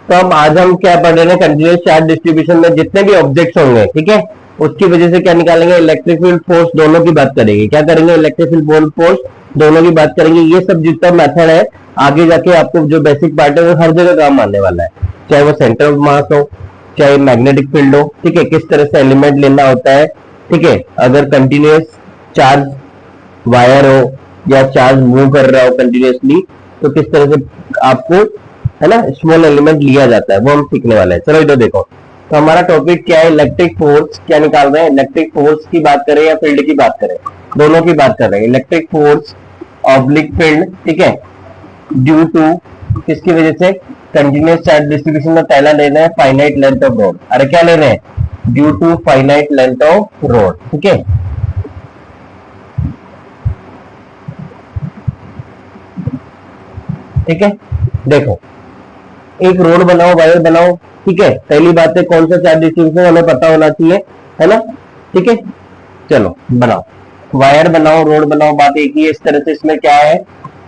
तो अब आज हम क्या पढ़ रहे हैं, कंटिन्यूअस चार्ज डिस्ट्रीब्यूशन में जितने भी ऑब्जेक्ट्स होंगे, ठीक है, उसकी वजह से क्या निकालेंगे, इलेक्ट्रिक फील्ड फोर्स दोनों की बात करेंगे। क्या करेंगे, इलेक्ट्रिक फील्ड फोर्स दोनों की बात करेंगे। ये सब जितना मेथड है आगे जाके आपको जो बेसिक पार्ट है वो हर जगह काम आने वाला है, चाहे वो सेंटर ऑफ मास हो, चाहे मैग्नेटिक फील्ड हो, ठीक है, किस तरह से एलिमेंट लेना होता है, ठीक है, अगर कंटिन्यूअस चार्ज वायर हो या चार्ज मूव कर रहा हो कंटिन्यूअसली तो किस तरह से आपको, है ना, स्मॉल एलिमेंट लिया जाता है, वो हम सीखने वाले हैं। चलो इधर देखो, तो हमारा टॉपिक क्या है, इलेक्ट्रिक फोर्स क्या निकाल रहे हैं, इलेक्ट्रिक फोर्स की बात करें या फील्ड की बात करें, दोनों की बात कर रहे हैं। इलेक्ट्रिक फोर्स ऑब्लिक फील्ड, ठीक है, ड्यू टू किसकी वजह से, कंटिन्यूअस चार्ज डिस्ट्रीब्यूशन में पहला लेना है फाइनाइट लेंथ ऑफ रोड। अरे क्या लेना है, due to finite length of road, ठीक है। ठीक है, देखो एक रोड बनाओ, वायर बनाओ, ठीक है, पहली बात है कौन सा चार्ज डिस्ट्रीब्यूशन हमें पता होना चाहिए, है ना, ठीक है। चलो बनाओ, वायर बनाओ, रोड बनाओ, बात एक ही है। इस तरह से इसमें क्या है,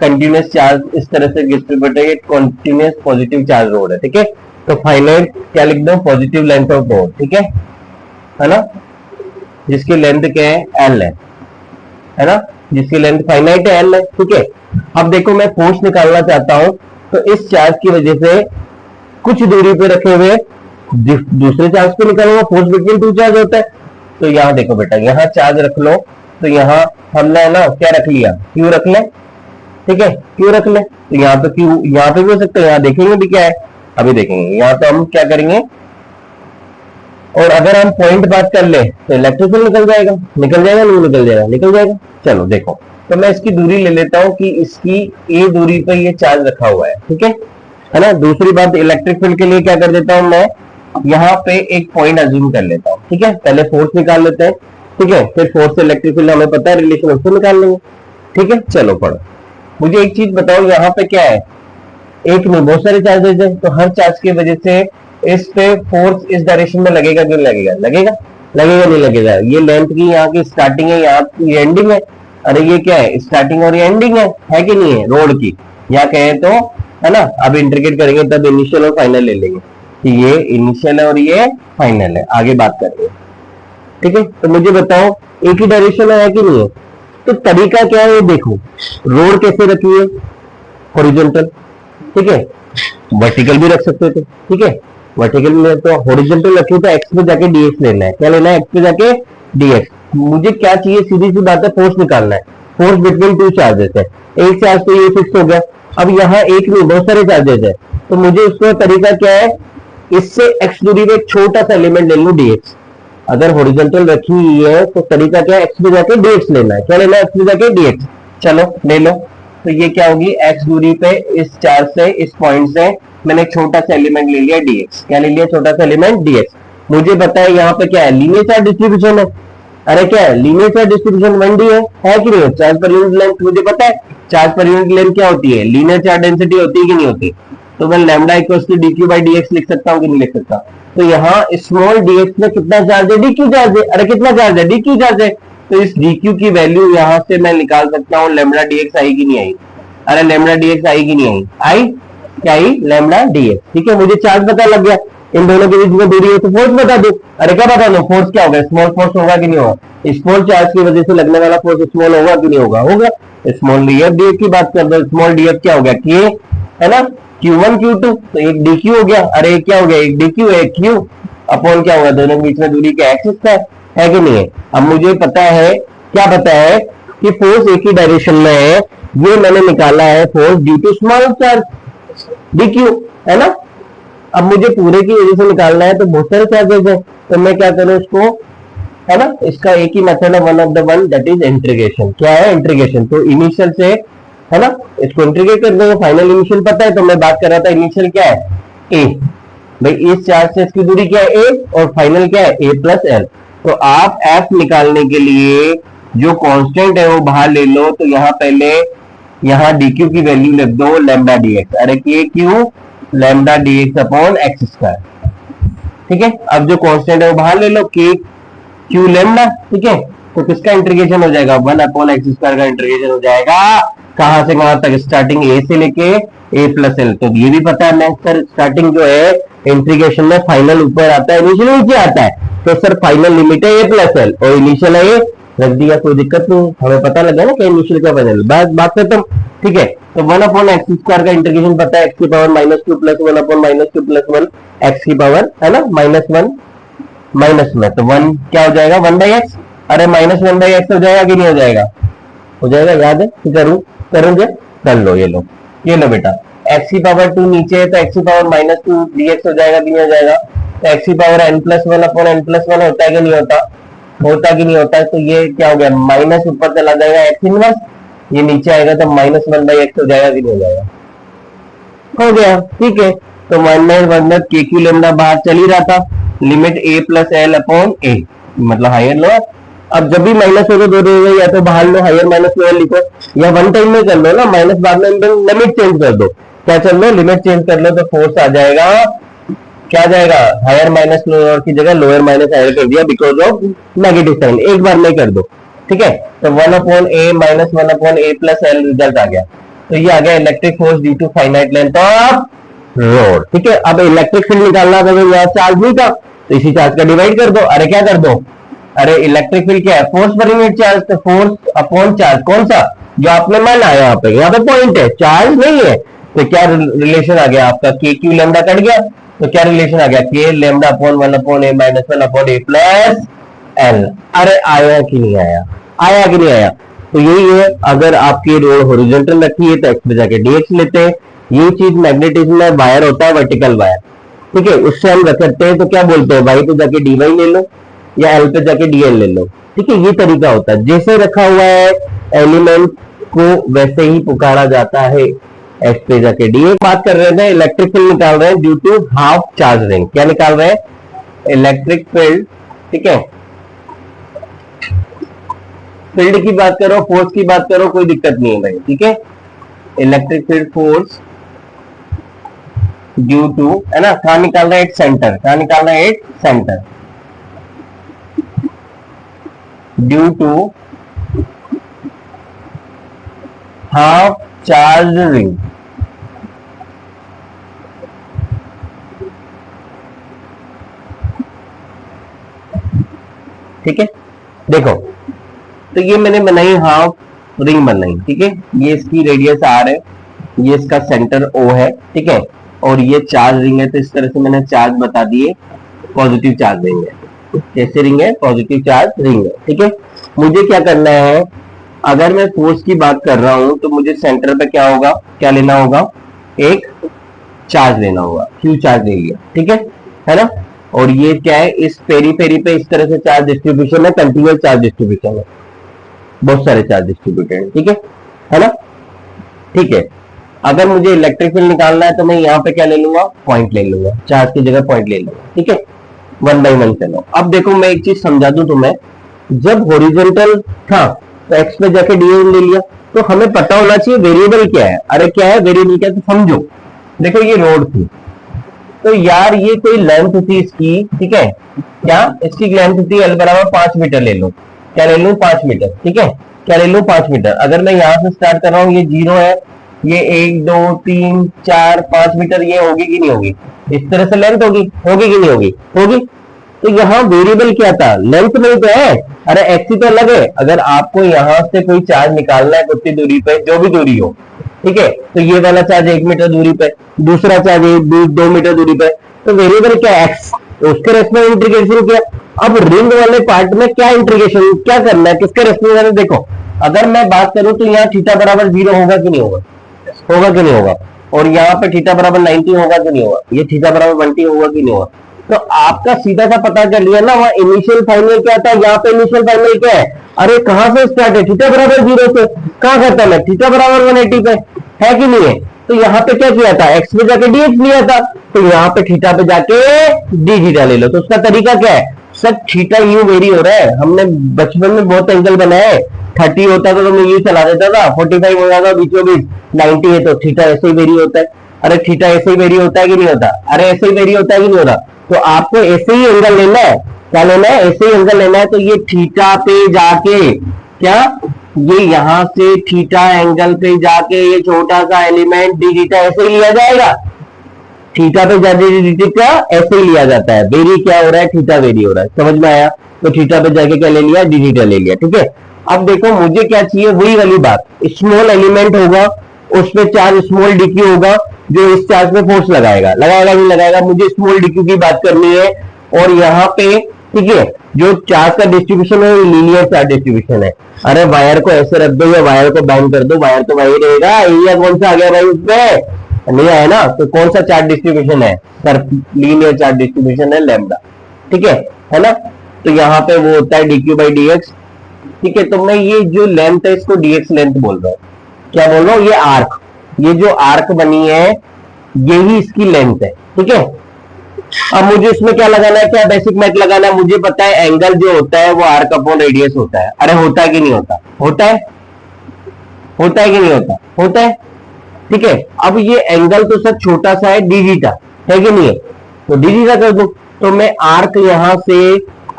कंटिन्यूअस चार्ज इस तरह से डिस्ट्रीब्यूट है, कंटिन्यूअस पॉजिटिव चार्ज रोड है, ठीक है। तो फाइनाइट क्या लिख दो, पॉजिटिव लेंथ ऑफ रोड, ठीक है ना, जिसकी लेंथ क्या है, एल है ना, जिसकी लेंथ फाइनाइट है, एल है, ठीक है। अब देखो मैं फोर्स निकालना चाहता हूं, तो इस चार्ज की वजह से कुछ दूरी पे रखे हुए दूसरे चार्ज पे निकालूंगा, फोर्स बिटवीन टू चार्ज होता है। तो यहाँ देखो बेटा, यहाँ चार्ज रख लो, तो यहाँ हमने ना क्या रख लिया, क्यू रख ले, ठीक है, क्यू रख ले। तो यहाँ पे क्यू, यहाँ पे भी हो सकता है, यहाँ देखेंगे भी क्या है, अभी देखेंगे। यहाँ पे हम क्या करेंगे, और अगर हम पॉइंट बात कर ले तो इलेक्ट्रिक फील्ड निकल जाएगा, निकल जाएगा, नहीं निकल जाएगा, निकल जाएगा। चलो देखो, तो मैं इसकी दूरी ले लेता हूं कि इसकी ए दूरी पर ये चार्ज रखा हुआ है, ठीक है ना। दूसरी बात, इलेक्ट्रिक फील्ड के लिए क्या कर देता हूं मैं, यहाँ पे एक पॉइंट अज्यूम कर लेता हूं, ठीक है। पहले फोर्स निकाल लेते हैं, ठीक है, फिर फोर्स से इलेक्ट्रिक फील्ड हमें पता है, रिलेशन उससे निकाल लेंगे, ठीक है। चलो पढ़ो, मुझे एक चीज बताओ, यहाँ पे क्या है, एक नहीं बहुत सारे चार्जेस है, तो हर चार्ज की वजह से इस पे फोर्स इस डायरेक्शन में लगेगा क्यों, लगेगा, लगेगा, लगेगा नहीं लगेगा। ये लेंथ की यहाँ की स्टार्टिंग है, यहाँ की एंडिंग है। अरे ये क्या है, स्टार्टिंग और ये एंडिंग है कि नहीं है रोड की, या कहें तो, है ना। अब इंटीग्रेट करेंगे तब इनिशियल और फाइनल ले लेंगे कि ये इनिशियल है और ये फाइनल है, आगे बात करेंगे, ठीक है। तो मुझे बताओ एक ही डायरेक्शन है कि नहीं है, तो तरीका क्या है, ये देखो रोड कैसे रखी है, हॉरिजॉन्टल, ठीक है, वर्टिकल भी रख सकते थे, ठीक है। वर्टिकल में तो हॉरिजॉन्टल रखी तो एक्स पे जाके डीएक्स लेना है, क्या लेना है, एक्स पे जाके डीएक्स। मुझे क्या चाहिए, सीधी सी बात है, फोर्स निकालना है, फोर्स बिटवीन टू चार्जेस है, एक चार्ज तो ये फिक्स हो गया। अब यहाँ एक नहीं बहुत सारे चार्जेस है, तो मुझे उसका तरीका क्या है, इससे एक्स दूरी पे एक छोटा सा एलिमेंट ले लूं डीएक्स। अगर हॉरिजॉन्टल रखी हुई है तो तरीका क्या है, एक्स पे जाके डीएक्स लेना है, क्या लेना है, एक्स पे जाके डीएक्स। चलो ले लो, तो ये क्या होगी, एक्स दूरी पे इस चार्ज से, इस पॉइंट से मैंने एक छोटा सा एलिमेंट ले लिया डीएक्स, क्या ले लिया, छोटा सा एलिमेंट डीएक्स। मुझे पता है यहाँ पे क्या है, लीनियर चार्ज डिस्ट्रीब्यूशन है। अरे क्या है, लीनियर चार्ज डिस्ट्रीब्यूशन 1D है कि नहीं, चार्ज पर यूनिट लेंथ मुझे पता है, चार्ज पर यूनिट लेंथ क्या होती है, लीनियर चार्ज डेंसिटी होती है कि नहीं होती। तो मैं lambda equals to dq by dx लिख सकता हूँ कि नहीं लिख सकता। तो यहाँ स्मॉल dx में कितना चार्ज है, dq चार्ज है। अरे कितना चार्ज है, dq चार्ज है। तो इस dq की वैल्यू यहाँ से मैं निकाल सकता हूँ, लैम्डा dx आई कि नहीं आई। अरे लैम्डा dx आई कि नहीं आई, आई क्या आई, लैम्डा dx, ठीक है। मुझे चार्ज पता लग गया, इन दोनों के बीच में दूरी है, तो फोर्स बता दो। अरे क्या बता दो, फोर्स क्या होगा, स्मॉल फोर्स होगा कि नहीं होगा, स्मॉल चार्ज की वजह से लगने वाला फोर्स स्मॉल होगा कि नहीं होगा, होगा। स्मॉल df की बात कर दो, स्मॉल df क्या हो गया, k है ना, q1 q2, तो एक dq हो गया। अरे एक क्या हो गया, एक dq है, एक q अपॉन क्या होगा, दोनों के बीच में दूरी क्या x है कि नहीं है। अब मुझे पता है, क्या पता है कि फोर्स एक ही डायरेक्शन में है, ये मैंने निकाला है force due to small charge dq, है ना। अब मुझे पूरे की वजह से निकालना है, तो बहुत सारे चार्जेस है, तो मैं क्या करूं इसको, है ना, इसका एक ही मेथड है, one of the one, that is integration. क्या है, इंटीग्रेशन। तो इनिशियल से, है ना, इसको इंटीग्रेट कर देंगे, फाइनल इनिशियल पता है, तो मैं बात कर रहा था इनिशियल क्या है, ए, भाई इस चार्ज से इसकी दूरी क्या है, ए, और फाइनल क्या है, ए प्लस एल। तो आप एफ निकालने के लिए जो कांस्टेंट है वो बाहर ले लो, तो यहाँ पहले यहाँ dq की वैल्यू लिख दो, लैम्डा dx। अरे के Q lambda dx upon x square, ठीक है। अब जो कांस्टेंट है वो बाहर ले लो, के क्यू लैम्डा, ठीक है। तो किसका इंटीग्रेशन हो जाएगा, 1 अपॉन एक्स स्क्वायर का इंटीग्रेशन हो जाएगा कहां से कहां तक, स्टार्टिंग ए से लेके ए प्लस एल। तो ये भी पता है सर, स्टार्टिंग जो है इंटीग्रेशन में फाइनल ऊपर आता है, इनिशियल नीचे आता है। तो सर फाइनल लिमिट है ए प्लस एल और इनिशियल है ए, रख दिया, कोई दिक्कत नहीं, हमें पता लगा ना कि इनिशियल का फाइनल, बात खत्म। ठीक है, तो 1/x² का इंटीग्रेशन पता है, एक्स की पावर -2 प्लस 1/-2 प्लस 1 एक्स की पावर है ना -1 माइनस में, तो 1 क्या हो जाएगा 1/x। अरे -1/x हो जाएगा कि नहीं हो जाएगा, हो जाएगा, याद है कि करूंगे, कर लो, ये लो बेटा, x की पावर 2 नीचे है तो x की पावर -2 dx हो जाएगा कि नहीं हो जाएगा। तो x की पावर n+1/n+1 होता है कि नहीं होता कि नहीं होता है। तो ये क्या हो गया, माइनस ऊपर चला जाएगा x इनवर्स, ये नीचे आएगा तो -1/x हो जाएगा कि नहीं हो जाएगा, हो गया। ठीक है, तो -1 KQ लेमडा बाहर चल ही रहा था, limit a plus L upon A, मतलब हायर लोअर। अब जब भी माइनस होगा दो रहेगा, या तो बाहर लो हायर माइनस लोअर लिखो, या वन टाइम में कर लो ना, माइनस बाद में लिमिट चेंज कर दो, क्या कर लो, लिमिट चेंज कर लो, तो फोर्स आ जाएगा, क्या आ जाएगा, हायर माइनस लोअर की जगह लोअर माइनस हायर कर दिया बिकॉज ऑफ नेगेटिव साइन, एक बार में कर दो। ठीक है, तो 1/a minus 1/a plus L result आ गया। तो ये आ गया electric force due to finite length of road. ठीक है, अब इलेक्ट्रिक फील्ड निकालना था, तो यहाँ चार्ज नहीं था, तो इसी चार्ज का डिवाइड कर दो। अरे क्या कर दो, अरे इलेक्ट्रिक फील्ड क्या है, फोर्स पर यूनिट चार्ज, तो फोर्स अपॉन चार्ज, कौन सा जो आपने माना है, यहाँ पे पॉइंट है, चार्ज नहीं है, तो क्या रिलेशन आ गया आपका, के क्यू लेमडा कट गया, तो क्या रिलेशन आ गया, के lambda upon 1/a minus 1/a plus L. अरे आया कि नहीं आया कि नहीं आया। तो यही है, अगर आपकी रोड हॉरिजॉन्टल रखी है तो एक्स पे जाके डीएक्स लेते हैं, ये चीज मैग्नेटिज्म में वायर होता है, वर्टिकल वायर। ठीक है, उससे हम रखते हैं तो क्या बोलते हैं, वाई पे जाके डी वाई ले लो या एल पे जाके डी एल ले लो। ठीक है, ये तरीका होता है, जैसे रखा हुआ है एलिमेंट को वैसे ही पुकारा जाता है, एक्स पे जाके डी। बात कर रहे थे इलेक्ट्रिक फील्ड निकाल रहे हैं due to half charge ring, क्या निकाल रहे हैं, इलेक्ट्रिक फील्ड। ठीक है, फील्ड की बात करो, फोर्स की बात करो, कोई दिक्कत नहीं है भाई। ठीक है, electric field force due to, है ना, कहां निकाल रहे हैं, एक सेंटर, कहां निकाल रहे हैं, एक centre, due to half charge ring. ठीक है, देखो, तो ये मैंने बनाई हाफ रिंग बनाई। ठीक है, ये इसकी रेडियस आर है, ये इसका सेंटर ओ है। ठीक है, और ये चार्ज रिंग है, तो इस तरह से मैंने चार्ज बता दिए, पॉजिटिव चार्ज रिंग है। कैसे रिंग है, पॉजिटिव चार्ज रिंग है। ठीक है, मुझे क्या करना है, अगर मैं फोर्स की बात कर रहा हूं तो मुझे सेंटर पे क्या होगा, क्या लेना होगा, एक चार्ज लेना होगा, क्यू चार्ज ले लिया। ठीक है ना, और ये क्या है, इस पेरी पेरी पे इस तरह से चार्ज डिस्ट्रीब्यूशन है, कंटिन्यूअस चार्ज डिस्ट्रीब्यूशन है, बहुत सारे चार्ज डिस्ट्रीब्यूटेड है। है ना, ठीक है। अगर मुझे इलेक्ट्रिक फील्ड निकालना है तो मैं यहाँ पे क्या ले लूंगा, पॉइंट ले लूंगा, चार्ज की जगह पॉइंट ले लूंगा। ठीक है, 1/1 चलो। अब देखो मैं एक चीज समझा दूं तुम्हें, जब हॉरिजॉन्टल था तो एक्स पे जाके डी ले लिया, तो हमें पता होना चाहिए वेरिएबल क्या है। अरे क्या है वेरिएबल, क्या है तो समझो, देखो ये रोड थी, तो यार ये कोई लेंथ थी इसकी। ठीक है, क्या इसकी लेंथ थी, एल बराबर 5 मीटर ले लो, क्या ले लूं 5 मीटर। ठीक है, क्या ले लूं 5 मीटर। अगर मैं यहां से स्टार्ट कर रहा हूं, ये 0 है, ये 1 2 3 4 5 मीटर, ये होगी कि नहीं होगी, इस तरह से लेंथ होगी कि नहीं होगी, होगी। तो यहाँ वेरिएबल क्या था, लेंथ नहीं तो है, अरे एक्स ही तो अलग है। अगर आपको यहाँ से कोई चार्ज निकालना है कितनी दूरी पे, जो भी दूरी हो, ठीक है, तो ये वाला चार्ज 1 मीटर दूरी पे, दूसरा चार्ज 2 मीटर दूरी पे, तो वेरिएबल क्या एक्स, तो उसके रेस्पेक्ट में इंटीग्रेशन किया। अब रिंग वाले पार्ट में क्या इंटीग्रेशन क्या करना है, किसके रेस्पेक्ट में, देखो अगर मैं बात करूं तो यहाँ थीटा बराबर 0 होगा कि नहीं होगा, होगा कि नहीं होगा, और यहाँ पे थीटा बराबर 90 होगा कि नहीं होगा, ये थीटा बराबर 1 होगा कि नहीं होगा। तो आपका सीधा सा पता कर लिया ना, वहां इनिशियल फाइनल क्या था, यहाँ पे इनिशियल फाइनल क्या है, अरे कहां से स्टार्ट है, थीटा बराबर 0 से, कहां खत्म है, थीटा बराबर 180 पे, है कि नहीं है। तो यहाँ पे क्या किया था, एक्स पे जाके डीएक्स लिया था, तो यहाँ पे थीटा पे जाके डी थीटा ले लो। तो उसका तरीका क्या है, सर थीटा यूं वेरी हो रहा है, हमने बचपन में बहुत एंगल बनाया है, 30 होता था तो मैं यू चला देता था, 45 हो जाता बीचों बीच, 90 है तो थीटा ऐसे ही वेरी होता है। अरे थीटा ऐसे ही वेरी होता है कि नहीं होता, अरे ऐसे ही वेरी होता है कि नहीं होता। तो आपको ऐसे ही एंगल लेना है, क्या लेना है, ऐसे ही एंगल लेना है। तो ये थीटा पे जाके क्या ये यहां से थीटा एंगल पे जाके ये छोटा सा एलिमेंट डी थीटा ऐसे ही लिया जाएगा, थीटा पे जाके डी थीटा ऐसे ही लिया जाता है, वेरी क्या हो रहा है, थीटा वेरी हो रहा है, समझ में आया। तो थीटा पे जाके क्या ले लिया, डी थीटा ले लिया, ठीक है। अब देखो मुझे क्या चाहिए, वही वाली बात, स्मॉल एलिमेंट होगा उसपे चार्ज स्मॉल डीक्यू होगा, जो इस चार्ज पे फोर्स लगाएगा, लगाएगा नहीं लगाएगा, मुझे स्मॉल डीक्यू की बात करनी है। और यहाँ पे ठीक है जो चार्ज का डिस्ट्रीब्यूशन है लीनियर चार्ज डिस्ट्रीब्यूशन है। अरे वायर को ऐसे रख दो या वायर को बाउंड कर दो, वायर तो वही रहेगा, एरिया कौन सा आ गया भाई उसपे, नहीं आया ना, तो कौन सा चार्ज डिस्ट्रीब्यूशन है सर, लीनियर चार्ज डिस्ट्रीब्यूशन है लैम्डा, ठीक है ना। तो यहाँ पे वो होता है dq बाई dx, ठीक है। तो मैं ये जो लेंथ है इसको dx लेंथ बोल रहा हूँ, क्या बोल रहा हूँ, ये आर्क, ये जो आर्क बनी है यही इसकी लेंथ है, ठीक है। अब मुझे इसमें क्या लगाना है, क्या बेसिक मैथ लगाना है, मुझे पता है एंगल जो होता है वो आर्क अपॉन रेडियस होता है। अरे होता है कि नहीं होता, होता है, होता है कि नहीं होता, होता है, ठीक है। अब ये एंगल तो सर छोटा सा है डी थीटा, है कि नहीं है, तो डी थीटा कर दो, तो मैं आर्क यहां से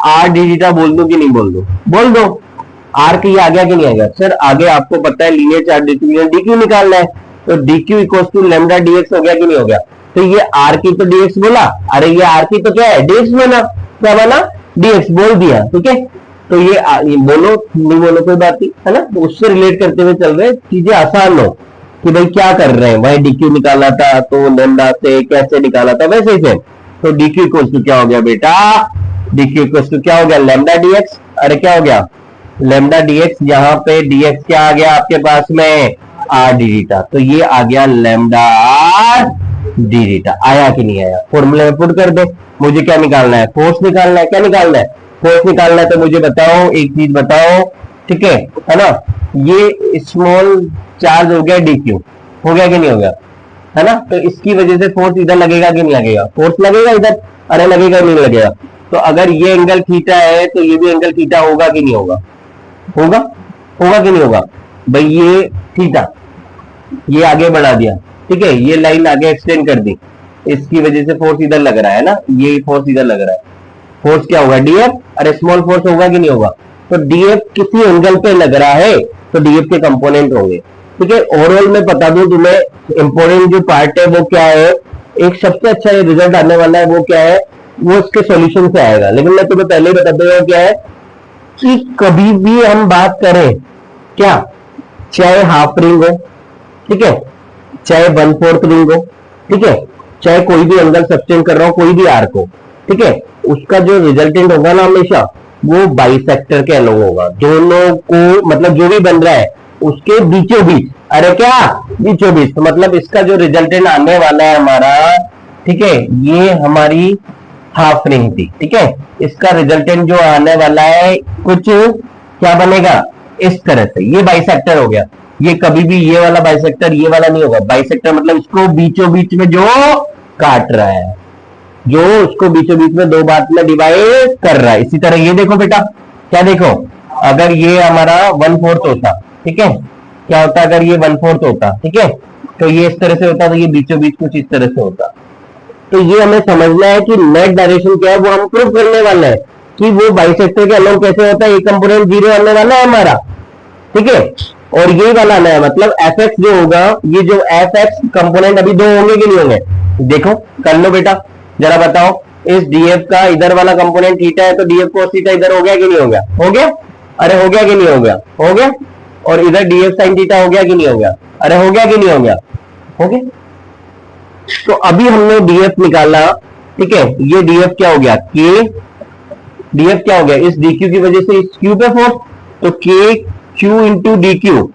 आर डी थीटा बोल दूं कि नहीं बोल दूं, बोल दो। आर्क ये आ गया कि नहीं आ गया सर, आगे आपको पता है लीनियर चार्ज डिस्ट्रीब्यूशन डीक्यू निकालना है, तो dq equals to lambda dx हो गया कि नहीं हो गया। तो ये आर की तो डीएक्स बोला, अरे ये आर की तो क्या है डीएक्स बना, क्या बना डीएक्स बोल दिया, ठीक है। तो ये बोलो नहीं बोलो कोई बात नहीं, है ना, तो उससे रिलेट करते हुए चल रहे, चीजें आसान हो कि भाई क्या कर रहे हैं, वही डीक्यू निकाला था तो लैम्डा से कैसे निकाला था वैसे ही से। तो डीक्यू इक्वल्स टू क्या हो गया बेटा, डीक्यू इक्वल्स टू क्या हो गया लैम्डा डीएक्स, अरे क्या हो गया लैम्डा डीएक्स, यहाँ पे डीएक्स क्या आ गया आपके पास में आर डी थीटा, तो ये आ गया लैम्डा आर डी थीटा। आया कि नहीं आया, फॉर्मूले में पुट कर दे। मुझे क्या निकालना है, फोर्स निकालना है, क्या निकालना है, फोर्स निकालना है। तो मुझे बताओ एक चीज बताओ, ठीक है ना, ये स्मॉल चार्ज हो गया डीक्यू, हो गया कि नहीं हो गया, है ना, तो इसकी वजह से फोर्स इधर लगेगा कि नहीं लगेगा, फोर्स लगेगा इधर, अरे लगेगा नहीं लगेगा। तो अगर ये एंगल थीटा है तो ये भी एंगल थीटा होगा कि नहीं होगा, होगा, होगा कि नहीं होगा भाई, ये थीटा ये आगे बढ़ा दिया, ठीक है, ये लाइन आगे एक्सटेंड कर दी, इसकी वजह से फोर्स इधर लग रहा है ना, ये फोर्स इधर लग रहा है, फोर्स क्या होगा डीएफ, अरे स्मॉल फोर्स होगा कि नहीं होगा। तो डीएफ किसी एंगल पे लग रहा है तो डीएफ के कंपोनेंट होंगे, ठीक है। ओवरऑल मैं बता दूं तुम्हें, इंपॉर्टेंट जो पार्ट है वो क्या है, एक सबसे अच्छा रिजल्ट आने वाला है वो क्या है, वो उसके सॉल्यूशन से आएगा। लेकिन मैं तुम्हें पहले ही बता दूंगा क्या है कि कभी भी हम बात करें क्या, चाहे हाफ रिंग हो, ठीक है, चाहे 1/4 रिंग हो, ठीक है, चाहे कोई भी एंगल सब्सटेंड कर रहा हो, कोई भी आर्क हो, ठीक है, उसका जो रिजल्टेंट होगा ना हमेशा वो बाइसेक्टर के अलग होगा, दोनों को मतलब जो भी बन रहा है उसके बीचों बीच, अरे क्या बीचों बीच, तो मतलब इसका जो रिजल्टेंट आने वाला है हमारा, ठीक है, ये हमारी हाफ रिंग थी, ठीक है, इसका रिजल्टेंट जो आने वाला है कुछ क्या बनेगा इस तरह से, ये बाइसेक्टर हो गया। ये कभी भी ये वाला बाइसेक्टर ये वाला नहीं होगा, बाइसेक्टर मतलब इसको बीचों बीच में जो काट रहा है, जो उसको बीचों बीच में दो बात में डिवाइड कर रहा है। इसी तरह ये देखो बेटा, क्या देखो, अगर ये हमारा 1/4 होता, ठीक है, क्या होता अगर ये 1/4 होता, ठीक है, तो ये इस तरह से होता, तो ये बीचों बीच कुछ इस तरह से होता। तो ये हमें समझना है कि नेट डायरेक्शन क्या है, वो हम प्रूव करने वाले हैं कि वो बाइसेक्टर के अलग कैसे होता है, ये कंपोनेंट 0 आने वाला है हमारा, ठीक है, और यही वाला आना है, मतलब एफ एक्स जो होगा, ये जो एफ एक्स कंपोनेंट अभी 2 होंगे कि नहीं होंगे, देखो कर लो बेटा, जरा बताओ, इस डीएफ का इधर वाला कंपोनेंट थीटा है तो डीएफ कोस थीटा इधर हो गया कि नहीं हो गया, हो गया, अरे हो गया कि नहीं हो गया, हो गया, और इधर डीएफ साइन थीटा हो गया कि नहीं हो गया, अरे हो गया कि नहीं हो गया, हो गया। तो अभी हमने डीएफ निकाला, ठीक है, ये डीएफ क्या हो गया, के डीएफ क्या हो गया, इस डीक्यू की वजह से इस क्यू पे फोर्स, तो के क्यू इंटू डीक्यू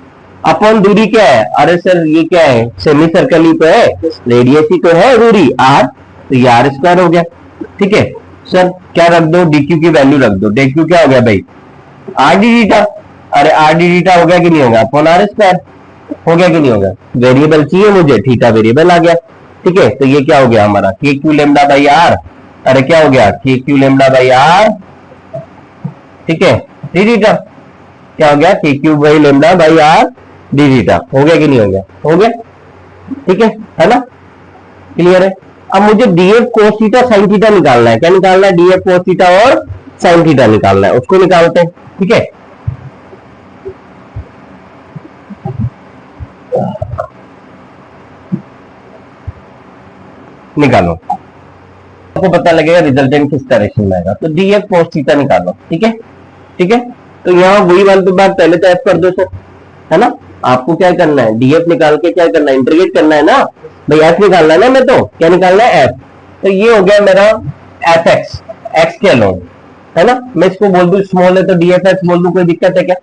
अपॉन दूरी क्या है, अरे सर ये क्या है सेमी सर्कल ही तो है, रेडियस ही तो है दूरी आर, तो ये आर स्क्वायर हो गया, ठीक है। सर क्या रख दो, डीक्यू की वैल्यू रख दो, डीक्यू क्या हो गया भाई आर डी थीटा, अरे आर डी थीटा हो गया कि नहीं होगा अपॉन आर स्क्वायर, हो गया कि नहीं होगा, वेरिएबल चाहिए मुझे, थीटा वेरिएबल आ गया, ठीक है। तो ये क्या हो गया हमारा के क्यू लेमडा बाई आर, अरे क्या हो गया के क्यू लेमडा बाई आर, ठीक है, डी थीटा क्या हो गया के Q by lambda by R D theta, हो गया कि नहीं हो गया, हो गया, ठीक है ना, क्लियर है। अब मुझे DF cos theta sine theta निकालना है, क्या निकालना है, डीएफ कोस थीटा और साइन थीटा निकालना है, उसको निकालते हैं, ठीक है। निकालो, आपको पता लगेगा रिजल्टेंट किस डायरेक्शन में आएगा। तो डीएफ कोस थीटा निकालो, ठीक है, ठीक है। तो यहाँ वही वाली बात, पहले तो एफ कर दो सर, है ना। आपको क्या करना है, डीएफ निकाल के क्या करना है, इंटीग्रेट करना है ना भाई, एफ निकालना है ना, मैं तो क्या निकालना है, एफ। तो ये हो गया मेरा एफ एक्स, एक्स के अलोन, है ना। मैं इसको बोल दूं स्मॉल है तो डीएफ एक्स बोल दूं, कोई दिक्कत है क्या,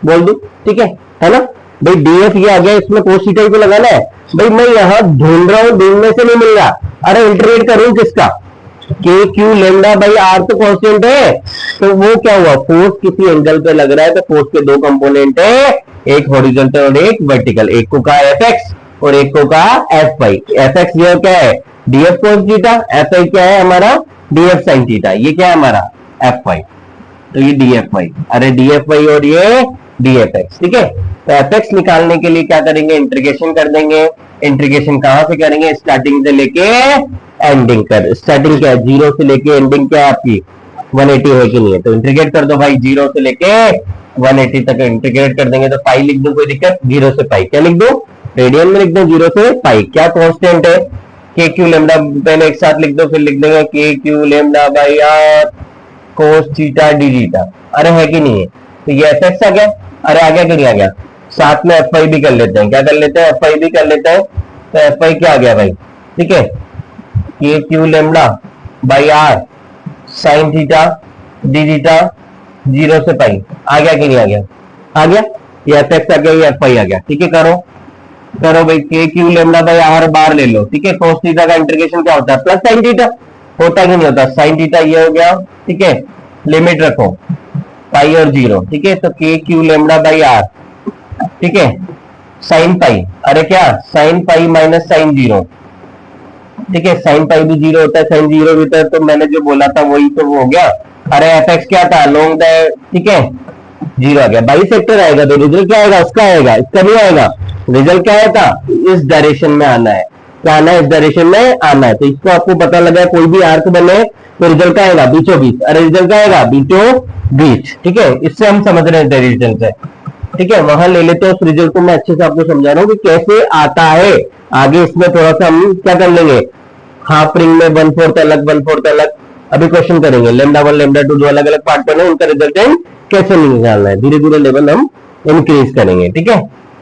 बोल दूं, ठीक है ना भाई। डीएफ ये आ गया, इसमें कोस थीटा ही को लगाना है भाई। मैं यहाँ ढूंढ रहा हूँ, ढूंढने से नहीं मिल रहा, अरे इंटीग्रेट करूं किसका, के क्यू लेमडा बाई आर तो कांस्टेंट है, तो वो क्या हुआ, फोर्स किसी एंगल पे लग रहा है, तो फोर्स के दो कंपोनेंट है, एक हॉरिजॉन्टल और एक वर्टिकल, एक को कहा एफ एक्स और एक को कहा एफ वाई। एफ एक्स ये क्या है, DF cos theta, F I क्या है हमारा, डीएफ साइन थीटा, ये क्या है हमारा एफ वाई, तो ये डीएफ वाई, अरे डीएफ वाई और ये डीएफ एक्स, ठीक है। तो एफ एक्स निकालने के लिए क्या करेंगे, इंटीग्रेशन कर देंगे। इंटीग्रेशन कहां से करेंगे, स्टार्टिंग से लेके एंडिंग कर, स्टार्टिंग क्या है, जीरो से लेके एंडिंग क्या है आपकी 180 है कि नहीं है, तो इंटीग्रेट कर दो भाई, जीरो से लेके 180 तक इंटीग्रेट कर देंगे। तो पाई लिख दो, कोई दिक्कत, जीरो से पाई क्या लिख दो, रेडियन में लिख दो, जीरो से पाई, क्या कांस्टेंट है, के क्यू लेमडा, पहले एक साथ लिख दो, फिर लिख देंगे k q lambda by r cos theta d theta, अरे है कि नहीं है। तो ये एफ एक्स आ गया, अरे आ गया कि नहीं आ गया, साथ में एफ आई भी कर लेते हैं, क्या कर लेते हैं, एफ आई भी कर लेते हैं। तो एफ आई क्या आ गया भाई, ठीक है, k q lambda by r sine theta d theta, zero से पाई, आ गया कि नहीं आ गया, आ गया, ये एफ एक्स आ गया, ये एफ आई आ गया, ठीक है। करो करो भाई, के क्यू लेमडा बाई आर बार ले लो, ठीक है। कोस थीटा का इंटीग्रेशन क्या होता है, प्लस साइन थीटा, होता कि नहीं होता, साइन थीटा ये हो गया, ठीक है। लिमिट रखो पाई और जीरो, ठीक है। तो के क्यू लेमडा बाई आर, ठीक है, साइन पाई, अरे क्या sine pi minus sine zero, ठीक है। साइन पाई भी जीरो होता है, साइन जीरो भी होता है, तो मैंने जो बोला था वही तो वो हो गया। अरे एफ एक्स क्या था, लॉन्ग द, ठीक है, जीरो आ गया, बाई सेक्टर आएगा, तो रिजल्ट क्या आएगा, उसका आएगा, इसका नहीं आएगा। रिजल्ट क्या आया था, इस डायरेक्शन में आना है, क्या आना है, इस डायरेक्शन में आना है। तो इसको आपको पता लगा, कोई भी आर्क बने तो रिजल्ट क्या आएगा, बीचों बीच, अरे रिजल्ट क्या आएगा, बीचों बीच, ठीक है। इससे हम समझ रहे हैं डायरेक्शन से, ठीक है। वहां ले लेते हैं, उस रिजल्ट को मैं अच्छे से आपको समझा रहा हूँ कि कैसे आता है। आगे इसमें थोड़ा सा हम क्या कर लेंगे, हाफ रिंग में 1/4 अलग 1/4 अलग, अभी क्वेश्चन करेंगे लेमडा 1 लेमडा 2 जो अलग अलग पार्ट बने उनका रिजल्टेंट कैसे निकालना है, धीरे धीरे लेवल हम इंक्रीज करेंगे, ठीक है।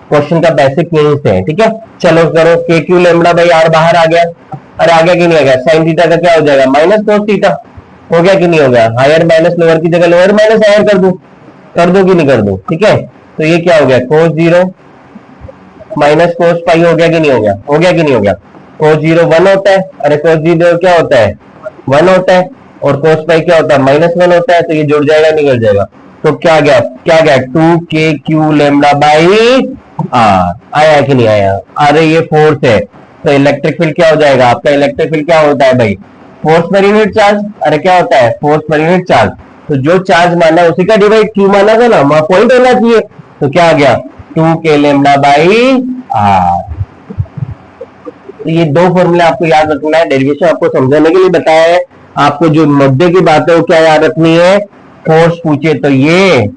क्वेश्चन का बेसिक यहीं से है, ठीक है। चलो करो, के क्यू लेमडा बाई आर बाहर आ गया, अरे आ गया कि नहीं आ गया, साइन थीटा का क्या हो जाएगा, माइनस कोस थीटा, हो गया कि नहीं हो गया, हायर माइनस लोअर की जगह लोअर माइनस हायर कर दो कि नहीं कर दो, ठीक है। तो ये क्या हो गया, कोस जीरो माइनस कोस पाई, हो गया कि नहीं हो गया, हो गया कि नहीं हो गया। कोस जीरो 1 होता है, अरे कोस जीरो क्या होता है 1 होता है, और कोस पाई क्या होता है -1 होता है, तो ये जुड़ जाएगा निकल जाएगा। तो क्या गया, क्या गया 2k Q lambda by are, आया कि नहीं आया, अरे ये फोर्स है, तो इलेक्ट्रिक फील्ड क्या हो जाएगा आपका, इलेक्ट्रिक फील्ड क्या होता है भाई, फोर्स पर यूनिट चार्ज, अरे क्या होता है फोर्स पर यूनिट चार्ज, तो जो चार्ज माना उसी का डिवाइड क्यू माना था ना, वहां पॉइंट होना चाहिए, तो क्या आ गया 2k लेमडा बाई आर। तो ये दो फॉर्मूले आपको याद रखना है, डेरिवेशन आपको समझाने के लिए बताया है। आपको जो मुद्दे की बात है वो क्या याद रखनी है, फोर्स पूछे तो ये,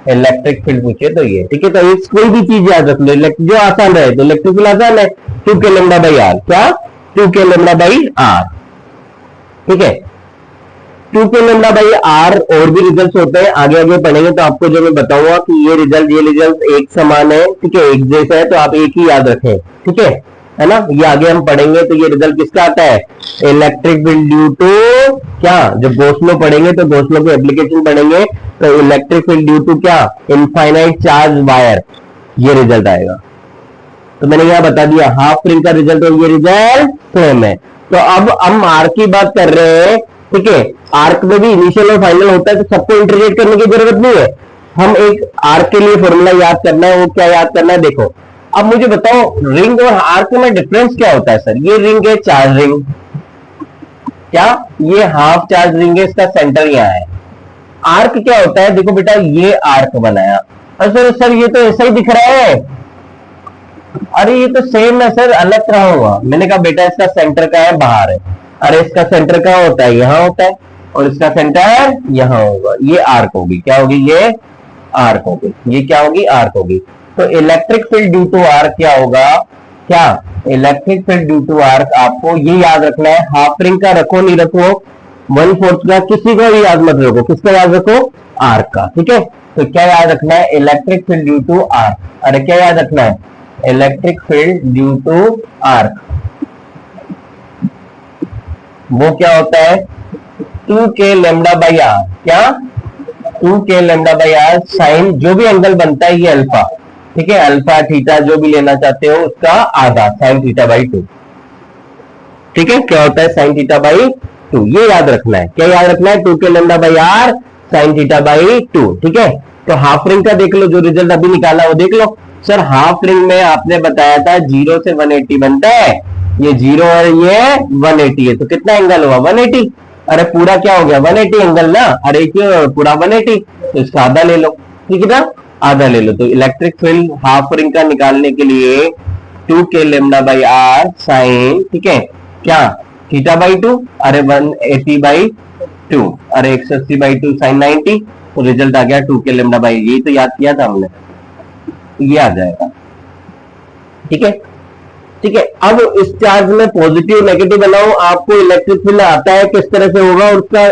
इलेक्ट्रिक फील्ड पूछे तो ये, ठीक है। तो इस कोई भी चीज याद रख लो, जो आसान रहे, तो इलेक्ट्रिक फील्ड आसान है 2k लेमडा बाई आर, क्या 2k लेमडा बाई आर, ठीक है। 2k लेमडा बाई आर और भी रिजल्ट होते हैं, आगे आगे पढ़ेंगे तो आपको जो मैं बताऊंगा कि ये रिजल्ट एक समान है, ठीक है, एक जैसा है, तो आप एक ही याद रखें, ठीक है ना। ये आगे हम पढ़ेंगे तो ये रिजल्ट किसका आता है, इलेक्ट्रिक फील्ड ड्यू टू क्या, जब गोसलो पढ़ेंगे तो गोसलो के एप्लीकेशन पढ़ेंगे, तो इलेक्ट्रिक फील्ड ड्यू टू क्या, इनफाइनाइट चार्ज वायर, ये रिजल्ट आएगा। तो मैंने यहां बता दिया हाफ रिंग का रिजल्ट और ये रिजल्ट सेम है। तो अब हम आर्क की बात कर रहे हैं, ठीक है। आर्क में भी इनिशियल और फाइनल होता है, तो सबको इंटीग्रेट करने की जरूरत नहीं है। हम एक आर्क के लिए फॉर्मूला याद करना है, वो क्या याद करना है, देखो अब मुझे बताओ रिंग और आर्क में डिफरेंस क्या होता है सर। ये रिंग है चार्ज रिंग, क्या ये हाफ चार्ज रिंग है, इसका सेंटर यहाँ है। आर्क क्या होता है, देखो बेटा ये आर्क बनाया, अरे सर ये तो ऐसा ही दिख रहा है, अरे ये तो सेम है सर, अलग तरह हुआ। मैंने कहा बेटा इसका सेंटर का है बाहर है, अरे इसका सेंटर कहाँ होता है, यहाँ होता है, और इसका सेंटर यहाँ होगा, ये आर्क होगी, क्या होगी, ये आर्क होगी, ये क्या होगी, आर्क होगी। तो electric field due to arc क्या होगा, क्या electric field due to arc, आपको ये याद रखना है, हाफ रिंग का रखो नहीं रखो, 1/4 का किसी का भी याद मत रखो, किसका याद रखो, आर्क का, ठीक है। तो क्या याद रखना है, electric field due to arc, अरे क्या याद रखना है, electric field due to arc, वो क्या होता है 2k लैम्डा बाई आर, क्या 2k lambda by r sign, जो भी एंगल बनता है ये अल्फा, ठीक है, अल्फा थीटा जो भी लेना चाहते हो उसका आधा साइन थीटा बाई 2, ठीक है, क्या होता है साइन थीटा बाई 2, ये याद रखना है, क्या याद रखना है 2k lambda by r sine theta by 2, ठीक है। तो हाफ रिंग का देख लो, जो रिजल्ट अभी निकाला वो देख लो। सर हाफ रिंग में आपने बताया था 0 से 180 बनता है, ये 0 और ये 180 है, तो कितना एंगल हुआ 180, अरे पूरा क्या हो गया 180 एंगल ना, अरे क्यों पूरा 180, तो इसका आधा ले लो, ठीक है ना, आधा ले लो। तो इलेक्ट्रिक फील्ड हाफ रिंग का निकालने के लिए 2k lambda by r sign, ठीक है, क्या थीटा बाई 2, अरे 180 बाई 2, अरे 180 बाई 2 साइन 90, तो रिजल्ट आ गया 2k लैम्डा बाई, यही तो याद किया था हमने, ये आ जाएगा, ठीक है, ठीक है। अब इस चार्ज में पॉजिटिव नेगेटिव बनाओ, आपको इलेक्ट्रिक फील्ड आता है किस तरह से होगा और उसका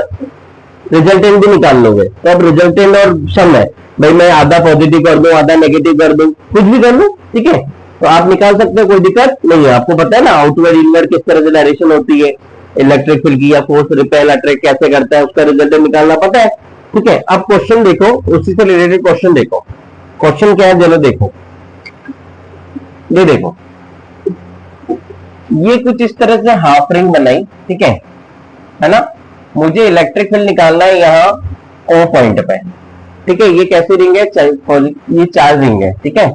रिजल्टेंट भी निकाल लोगे। तो अब रिजल्टेंट और सम है, भाई मैं आधा पॉजिटिव कर दूं आधा नेगेटिव कर दूं, कुछ भी कर लूं, ठीक है, तो आप निकाल सकते हो, कोई दिक्कत नहीं है। आपको पता है ना आउटवर्ड इनवर्ड किस तरह से डायरेक्शन होती है इलेक्ट्रिक फील्ड की, या फोर्स रिपेल अट्रैक्ट कैसे करता है उसका रिजल्टेंट निकालना पता है, ठीक है। अब क्वेश्चन देखो, उसी से रिलेटेड क्वेश्चन देखो, क्वेश्चन क्या है चलो देखो, ये देखो, ये कुछ इस तरह से हाफ रिंग बनाई, ठीक है ना, मुझे इलेक्ट्रिक फील्ड निकालना है यहाँ ओ पॉइंट पे, ठीक है, ये कैसी रिंग है, ये चार्ज रिंग है, ठीक है।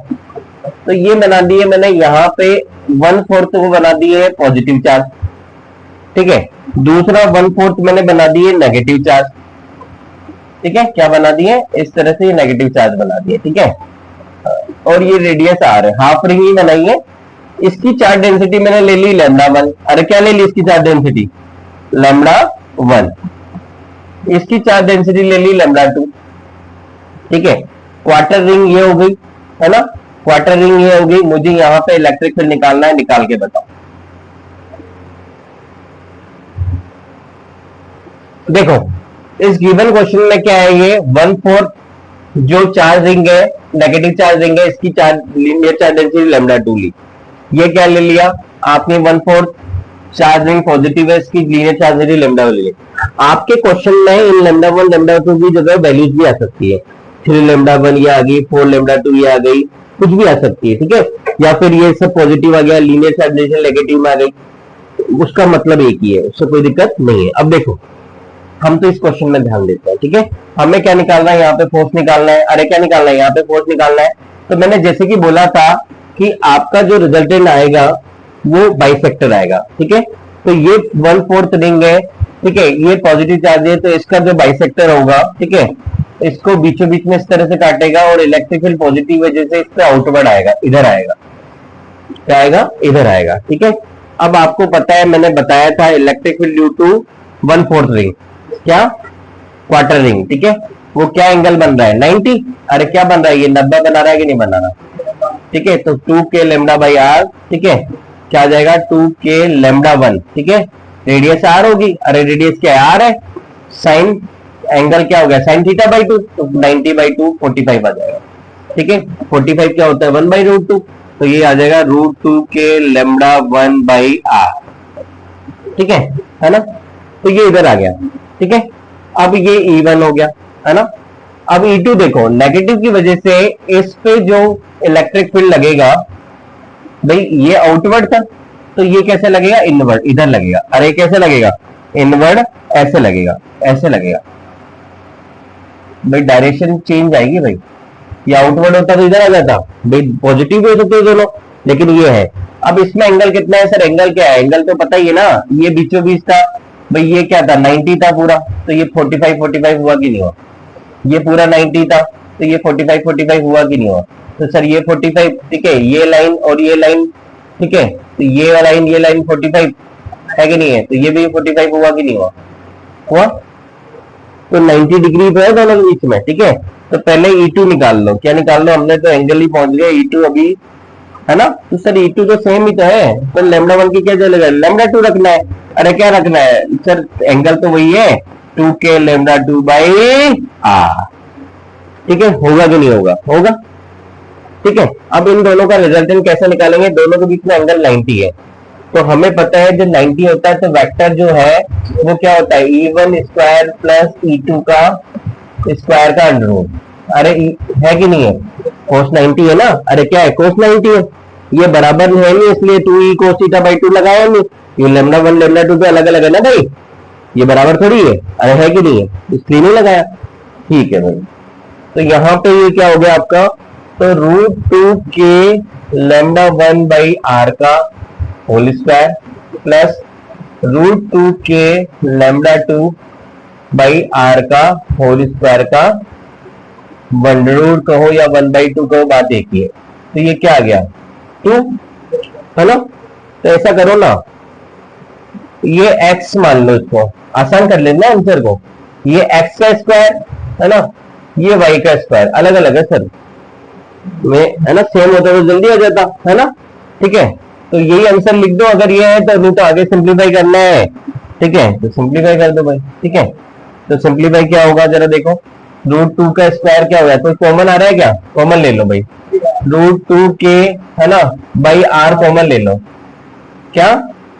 तो ये बना दिए मैंने यहाँ पे 1/4 को बना दिए पॉजिटिव चार्ज, ठीक है, दूसरा 1/4 मैंने बना दिए नेगेटिव चार्ज, ठीक है, क्या बना दिए इस तरह से नेगेटिव चार्ज बना दिए, ठीक है, और ये रेडियस आर है, हाफ रिंग ही बनाई है। इसकी चार्ज डेंसिटी मैंने ले ली λ1, अरे क्या ले ली इसकी चार्ज डेंसिटी λ1, इसकी चार्ज डेंसिटी ले ली λ2, ठीक है। क्वार्टर रिंग ये हो गई है ना, क्वार्टर रिंग ये हो गई, मुझे यहाँ पे इलेक्ट्रिक फील्ड निकालना है, निकाल के बताओ। देखो इस गिवन क्वेश्चन में क्या है, ये 1/4 जो चार्ज रिंग है नेगेटिव चार्ज रिंग है, इसकी चार्ज लीनियर चार्ज डेंसिटी λ2 ली, ये क्या ले लिया आपने 1/4 चार्ज रिंग पॉजिटिव है, इसकी लीनियर चार्ज डेंसिटी λ1 ले ली। आपके क्वेश्चन में इन λ1 λ2 की जगह वैल्यूज भी आ सकती है, 3 λ1 ये आ गई, 4 λ2 ये आ गई, कुछ भी आ सकती है, ठीक है, या फिर ये सब पॉजिटिव आ गया, लीनियर चार्ज डेंसिटी नेगेटिव में आ गई, उसका मतलब एक ही है, उससे कोई दिक्कत नहीं है। अब देखो हम तो इस क्वेश्चन में ध्यान देते हैं, ठीक है, हमें क्या निकालना है, यहाँ पे फोर्स निकालना है, अरे क्या निकालना है यहाँ पे फोर्स निकालना है। तो मैंने जैसे कि बोला था कि आपका जो रिजल्टेंट आएगा वो बाइसेक्टर आएगा, ठीक है, तो ये 1/4 रिंग है, ठीक है, ये पॉजिटिव चार्ज है, तो इसका जो बाइसेक्टर होगा, ठीक है, इसको बीचों बीच में इस तरह से काटेगा और इलेक्ट्रिक फील्ड पॉजिटिव वजह से इस पे आउटवर्ड आएगा, इधर आएगा, क्या आएगा इधर आएगा, ठीक है। अब आपको पता है मैंने बताया था electric field due to 1/4 ring, क्या क्वार्टर रिंग, ठीक है, वो क्या एंगल बन रहा है 90, अरे क्या बन रहा है ये 90 बना रहा है कि नहीं बना रहा, ठीक है। तो 2k लैम्डा बाई आर, ठीक है, क्या आ जाएगा 2k λ1, ठीक है, रेडियस आर होगी, अरे रेडियस क्या है आर है, साइन एंगल क्या हो गया साइन थीटा बाई 2, तो 90 बाई 2 45 आ जाएगा, ठीक है, 45 क्या होता है 1/√2, तो ये आ जाएगा √2k λ1 बाई आर, ठीक है ना, तो ये इधर आ गया, ठीक है। अब ये E1 हो गया है ना। अब E2 देखो, नेगेटिव की वजह से इस पे जो इलेक्ट्रिक फील्ड लगेगा, भाई ये आउटवर्ड था, तो ये कैसे लगेगा इनवर्ड, इधर लगेगा, अरे कैसे लगेगा इनवर्ड, ऐसे लगेगा, ऐसे लगेगा, भाई डायरेक्शन चेंज आएगी, भाई ये आउटवर्ड होता तो इधर आ जाता, भाई पॉजिटिव भी हो सकते दोनों, लेकिन ये है। अब इसमें एंगल कितना है सर, एंगल क्या है, एंगल तो पता ही है ना, ये बीचों बीच था, भाई ये क्या था 90 था पूरा, तो ये 45 हुआ कि नहीं हुआ, ये पूरा 90 था, तो ये 45 हुआ कि नहीं हुआ, तो सर ये 45, ठीक है, ये लाइन और ये लाइन, ठीक है, तो ये लाइन 45 है कि नहीं है, तो ये भी 45 हुआ कि नहीं हुआ, हुआ, तो 90 डिग्री पे है दोनों के बीच में, ठीक है। तो पहले E2 निकाल लो, क्या निकाल लो, हमने तो एंगल ही पहुंच गए, E2 अभी है ना। तो सर E2 तो सेम ही तो है, तो लेमडा वन की क्या चलेगा, लेमडा टू रखना है। अरे क्या रखना है सर, एंगल तो वही है 2k lambda two by are. ठीक है, होगा कि नहीं होगा, होगा। ठीक है, अब इन दोनों का रिजल्टेंट कैसे निकालेंगे, दोनों के बीच में एंगल 90 है, तो हमें पता है जब 90 होता है तो वेक्टर जो है वो क्या होता है, E1 स्क्वायर प्लस E2 का स्क्वायर का अंडर रूट। अरे है कि नहीं है, कोस 90 है ना, अरे क्या है कोस 90 है, ये बराबर है नहीं इसलिए 2e कोस थीटा बाई 2 लगाया नहीं, ये लेमडा वन लेमडा टू तो अलग अलग है ना भाई, ये बराबर थोड़ी है, अरे है कि नहीं है, इसलिए नहीं लगाया। ठीक है भाई, तो यहाँ पे ये क्या हो गया आपका, तो √2k lambda one by R का whole square plus √2k lambda two by R का होल स्क्वायर का वन रूट कहो या 1/2 कहो, बात एक ही है। तो ये क्या आ गया 2, है ना। तो ऐसा करो ना, ये x मान लो, इसको आसान कर लेना आंसर को, ये x का स्क्वायर है ना, ये y का स्क्वायर, अलग अलग है सर में, है ना, सेम होता तो जल्दी हो जाता है ना। ठीक है, तो यही आंसर लिख दो अगर ये है तो, नहीं तो आगे सिंप्लीफाई करना है। ठीक है, तो सिंप्लीफाई कर दो भाई। ठीक है, तो सिंप्लीफाई क्या होगा जरा देखो, √2 का स्क्वायर क्या हो गया, तो कॉमन आ रहा है क्या, कॉमन ले लो भाई, √2k है ना बाई आर कॉमन ले लो, क्या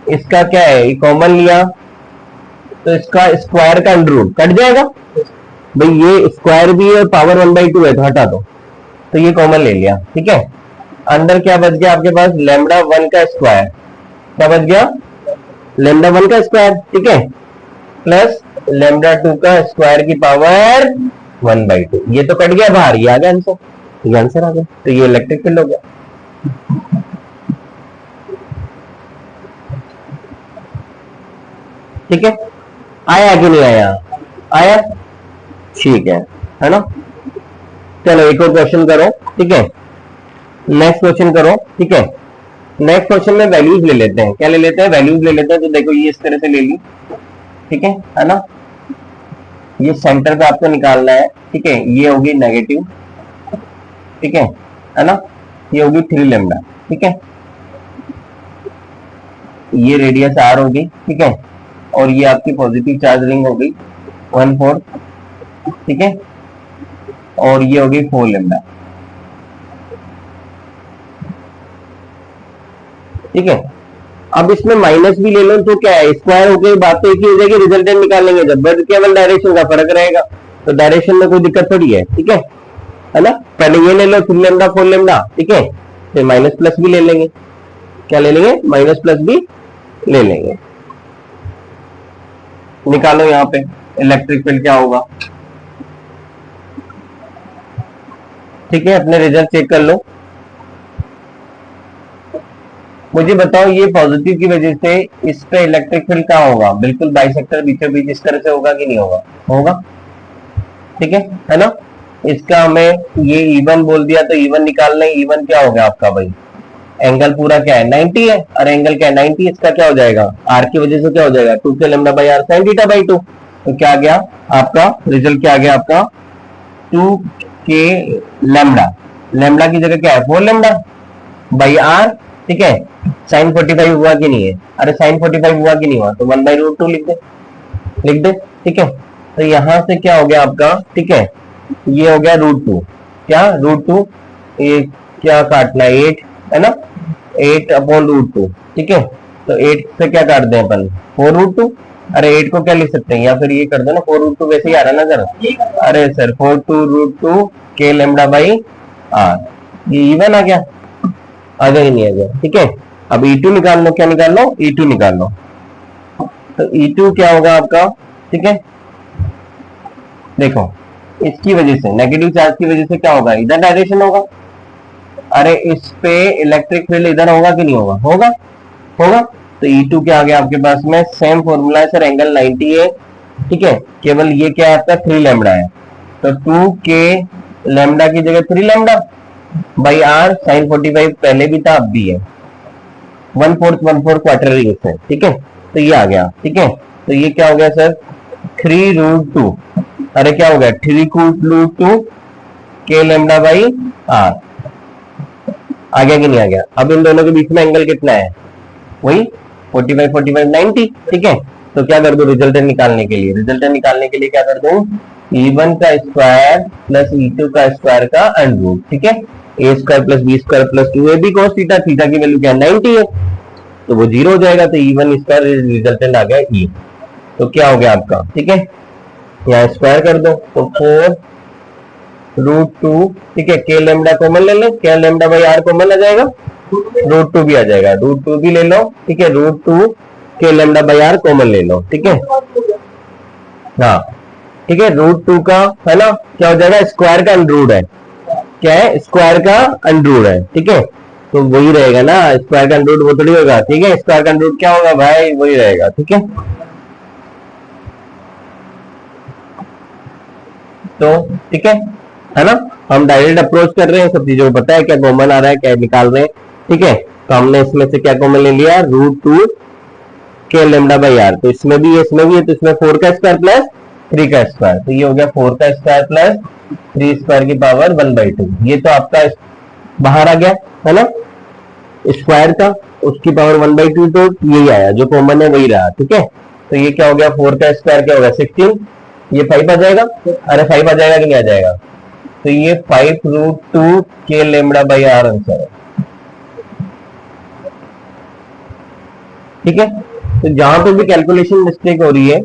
इसका क्या है, कॉमन लिया तो इसका स्क्वायर का अंडर रूट कट जाएगा भाई, ये स्क्वायर भी है और पावर 1/2 है तो हटा दो, तो ये कॉमन ले लिया। ठीक है, अंदर क्या बच गया आपके पास, लेमडा वन का स्क्वायर, क्या बच गया, लेमडा वन का स्क्वायर। ठीक है, प्लस लेमडा टू का स्क्वायर की पावर 1/2, ये तो कट गया बाहर, ये आ गया आंसर, ये आंसर आ गया, तो ये इलेक्ट्रिक फील्ड हो गया। ठीक है, आया कि नहीं आया, आया, ठीक है ना। चलो एक और क्वेश्चन करो। ठीक है, नेक्स्ट क्वेश्चन करो। ठीक है, नेक्स्ट क्वेश्चन में वैल्यूज ले लेते हैं, क्या ले लेते हैं, वैल्यूज ले लेते हैं। तो देखो ये इस तरह से ले ली, ठीक है ना, ये सेंटर पे आपको निकालना है। ठीक है, ये होगी नेगेटिव, ठीक है ना, ये होगी 3 लेमडा। ठीक है, ये रेडियस r होगी। ठीक है, और ये आपकी पॉजिटिव चार्ज रिंग हो गई 1/4। ठीक है, और ये होगी 4 लेमडा। ठीक है, अब इसमें माइनस भी ले लो तो क्या है, स्क्वायर होकर बात तो एक ही हो जाएगी, रिजल्टेंट निकालेंगे जब, बट केवल डायरेक्शन का फर्क रहेगा, तो डायरेक्शन में कोई दिक्कत थोड़ी है। ठीक है ना, पहले ये ले लो 3 लेमडा 4 लेमडा। ठीक है, फिर माइनस प्लस भी ले लेंगे, क्या ले लेंगे, माइनस प्लस भी ले लेंगे। निकालो यहाँ पे इलेक्ट्रिक फील्ड क्या होगा। ठीक है, अपने रिजल्ट चेक कर लो, मुझे बताओ ये पॉजिटिव की वजह से इस पे इलेक्ट्रिक फील्ड क्या होगा, बिल्कुल बाइसेक्टर बीचों बीच इस तरह से होगा कि नहीं होगा, होगा। ठीक है ना, इसका हमें ये E1 बोल दिया तो E1 निकालना है। E1 क्या हो गया आपका भाई, एंगल पूरा क्या है 90 है, और एंगल क्या है 90, इसका क्या हो जाएगा, आर की वजह से क्या हो जाएगा 2k lambda by r sine theta by 2। तो क्या आ गया आपका रिजल्ट, क्या आ गया आपका 2k लेमडा, लेमडा की जगह क्या है 4 लेमडा बाई आर। ठीक है, साइन 45 हुआ कि नहीं है, अरे साइन 45 हुआ कि नहीं हुआ, तो 1/√2 लिख दे, लिख दे। ठीक है, तो यहां से क्या हो गया आपका, ठीक है, ये हो गया √2, क्या √2, ये क्या काटना है 8 है ना, 8/√2। ठीक है, तो 8 से क्या काट दें अपन 4√2, अरे 8 को क्या लिख सकते हैं, या फिर ये कर दो ना 4√2, वैसे ही आ रहा ना सर, अरे sir 4/2√2 k lambda by r, ये इवन आ गया, आ गया ही नहीं आ गया। ठीक है, अब E2 निकाल लो, क्या निकाल लो, E2 निकाल लो, तो E2 क्या होगा आपका। ठीक है, देखो इसकी वजह से नेगेटिव चार्ज की वजह से क्या होगा, इधर डायरेक्शन होगा, अरे इस पे इलेक्ट्रिक फील्ड इधर होगा कि नहीं होगा, होगा, होगा। तो E2 क्या आ गया आपके पास में, सेम फॉर्मूला है सर, एंगल 90 है। ठीक है, केवल ये क्या है आपका 3 लेमडा है, तो 2k लेमडा की जगह 3 लेमडा बाई आर साइन 45 पहले भी था अब भी है, 1/4 क्वार्टर रिंग है। ठीक है, तो ये आ गया। ठीक है, तो ये क्या हो गया सर 3√2, अरे क्या हो गया 3√2 k लेमडा बाई आर। आ गया कि नहीं आ गया? अब इन दोनों के बीच में एंगल कितना है? वही 45 45 90, ठीक है। तो क्या कर दो रिजल्टेंट निकालने के लिए? रिजल्टेंट निकालने के लिए क्या कर दो? E1 का स्क्वायर प्लस E2 का स्क्वायर का अंडर रूट, ठीक है। A square plus B square plus 2ab cos theta, theta की वैल्यू क्या है? 90 है, तो वो 0 हो जाएगा। तो E1 स्क्वायर रिजल्टेंट आ गया E, तो क्या हो गया आपका? ठीक है, यहाँ स्क्वायर कर दो तो 4√2, ठीक है। के लेमडा कॉमन ले लो, क्या लेमडा बाई आर कॉमन आ जाएगा? √2 भी आ जाएगा, √2 भी ले लो, ठीक है। √2 के लेमडा बाई आर कॉमन ले लो, ठीक है। हाँ ठीक है, √2 का है ना, क्या हो जाएगा? स्क्वायर का अंडर है, क्या है? स्क्वायर का अंडर है, ठीक है। तो वही रहेगा ना, स्क्वायर का अंडर वो थोड़ी होगा, ठीक है। स्क्वायर का अंडर क्या होगा भाई? वही रहेगा, ठीक है। तो ठीक है ना, हम डायरेक्ट अप्रोच कर रहे हैं, सब चीजों को पता है क्या कॉमन आ रहा है, क्या निकाल रहे हैं, ठीक है। तो हमने इसमें से क्या कॉमन ले लिया? √2 के लेमडा बाई आर। तो इसमें भी है, इसमें भी है, तो इसमें 4 का स्क्वायर प्लस 3 का स्क्वायर, तो ये हो गया 4 का स्क्वायर प्लस 3 स्क्वायर की पावर 1/2। ये तो आपका बाहर आ गया है ना, स्क्वायर का उसकी पावर 1/2, तो यही आया, जो कॉमन है वही रहा, ठीक है। तो ये क्या हो गया? 4 का स्क्वायर क्या होगा? 16, ये 5 आ जाएगा। अरे 5 आ जाएगा कि नहीं आ जाएगा? तो ये 5√2 के लेमडा बाई आर आंसर है, ठीक है। तो जहां पे भी कैलकुलेशन मिस्टेक हो रही है,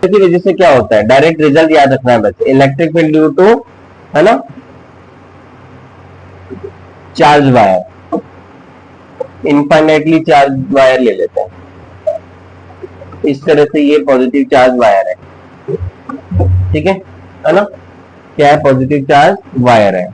की वजह से क्या होता है, डायरेक्ट रिजल्ट याद रखना है बस। इलेक्ट्रिक फील्ड ड्यू टू, है ना, charge wire, infinitely charge wire ले लेते हैं इस तरह से। ये पॉजिटिव चार्ज वायर है, ठीक है ना। क्या है? पॉजिटिव चार्ज वायर है।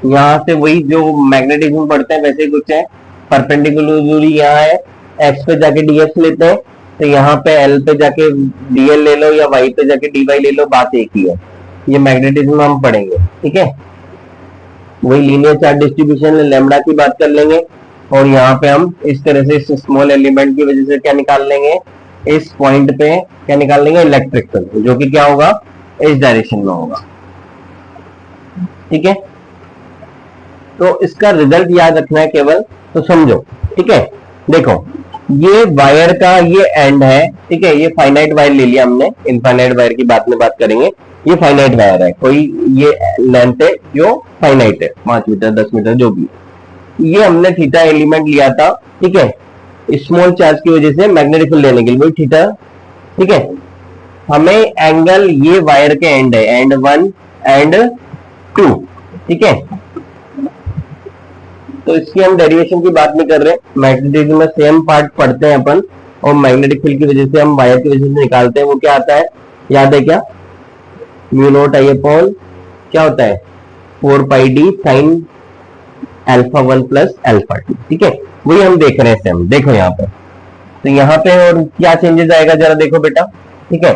यहां से वही जो मैग्नेटिज्म पढ़ते हैं वैसे कुछ है। परपेंडिकुलरली यहाँ है, एक्स पे जाके डीएक्स लेते हैं, तो यहाँ पे एल पे जाके डीएल ले लो या वाई पे जाके डी वाई ले लो, बात एक ही है। ये मैग्नेटिज्म हम पढ़ेंगे, ठीक है। वही लीनियर चार्ज डिस्ट्रीब्यूशन लैम्डा की बात कर लेंगे, और यहाँ पे हम इस तरह से इस स्मॉल एलिमेंट की वजह से क्या निकाल लेंगे? इस पॉइंट पे क्या निकाल लेंगे? इलेक्ट्रिक फील्ड, जो कि क्या होगा? इस डायरेक्शन में होगा, ठीक है। तो इसका रिजल्ट याद रखना है केवल, तो समझो, ठीक है। देखो ये वायर का ये एंड है, ठीक है। ये फाइनाइट वायर ले लिया हमने, इनफाइनाइट वायर की बात में बात करेंगे। ये फाइनाइट वायर है, कोई ये लेंथ है जो फाइनाइट है, 5 मीटर 10 मीटर जो भी। ये हमने थीटा एलिमेंट लिया था, ठीक है, स्मॉल चार्ज की वजह से मैग्नेटिक फील्ड लेने के लिए, वही थीटा, ठीक है। हमें एंगल, ये वायर के एंड है, एंड 1 एंड 2, ठीक है। तो इसकी हम डेरिवेशन की बात नहीं कर रहे, मैग्नेटिज्म में सेम पार्ट पढ़ते हैं अपन, और मैग्नेटिक फील्ड की वजह से हम वायर की वजह से निकालते हैं। वो क्या आता है, याद है क्या? म्यू नॉट आई अपॉन क्या होता है? 4πd sign alpha 1 plus alpha 2, ठीक है। वही हम देख रहे हैं सेम, देखो यहाँ पे। तो यहाँ पे और क्या चेंजेस आएगा जरा देखो बेटा, ठीक है।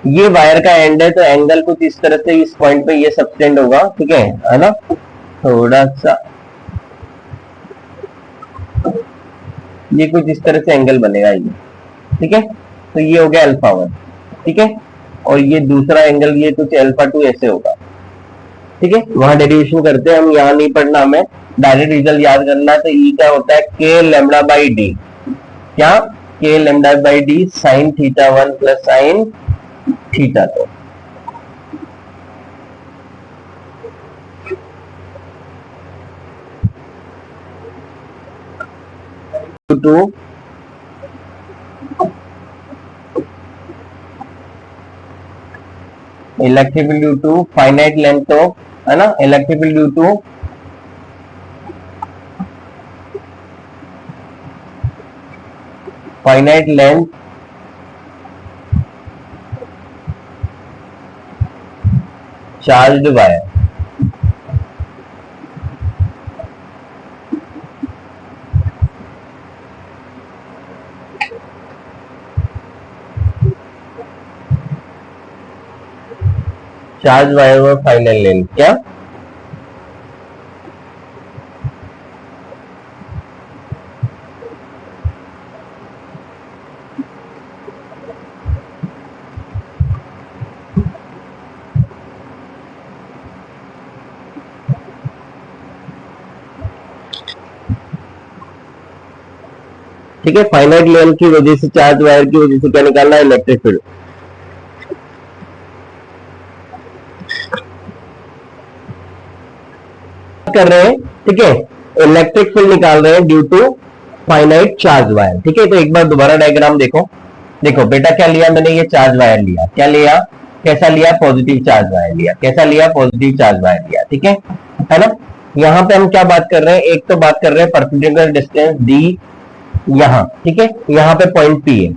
ये वायर का एंड है, तो एंगल कुछ इस तरह से इस पॉइंट पे ये सबटेंड होगा, ठीक है ना। थोड़ा सा ये कुछ इस तरह से एंगल बनेगा ये, ठीक है। तो ये हो गया अल्फा 1, ठीक है। और ये दूसरा एंगल ये कुछ अल्फा 2 ऐसे होगा, ठीक है। वहां डेरिवेशन करते हैं हम, यहाँ नहीं पढ़ना हमें, डायरेक्ट रिजल्ट याद करना है। तो ई क्या होता है? के लेमडा बाई डी, क्या? K lambda by d sine theta 1 plus sine theta 2 electrical due to finite length of, है ना, electrical due to finite length charged wire, charge wire और फाइनल लेंथ क्या? ठीक है, फाइनाइट लेंथ की वजह से, चार्ज वायर की वजह से क्या निकालना है, इलेक्ट्रिक फील्ड। कर रहे हैं, ठीक है, इलेक्ट्रिक फील्ड निकाल रहे हैं due to finite charge wire. ठीक है, तो एक बार दोबारा डायग्राम देखो। देखो बेटा क्या लिया मैंने, ये चार्ज वायर लिया, क्या लिया, कैसा लिया, पॉजिटिव चार्ज वायर लिया, कैसा लिया, पॉजिटिव चार्ज वायर लिया। ठीक है ना। यहाँ पे हम क्या बात कर रहे हैं, एक तो बात कर रहे हैं परपेंडिकुलर डिस्टेंस डी यहाँ, ठीक है, यहाँ पे पॉइंट पी है,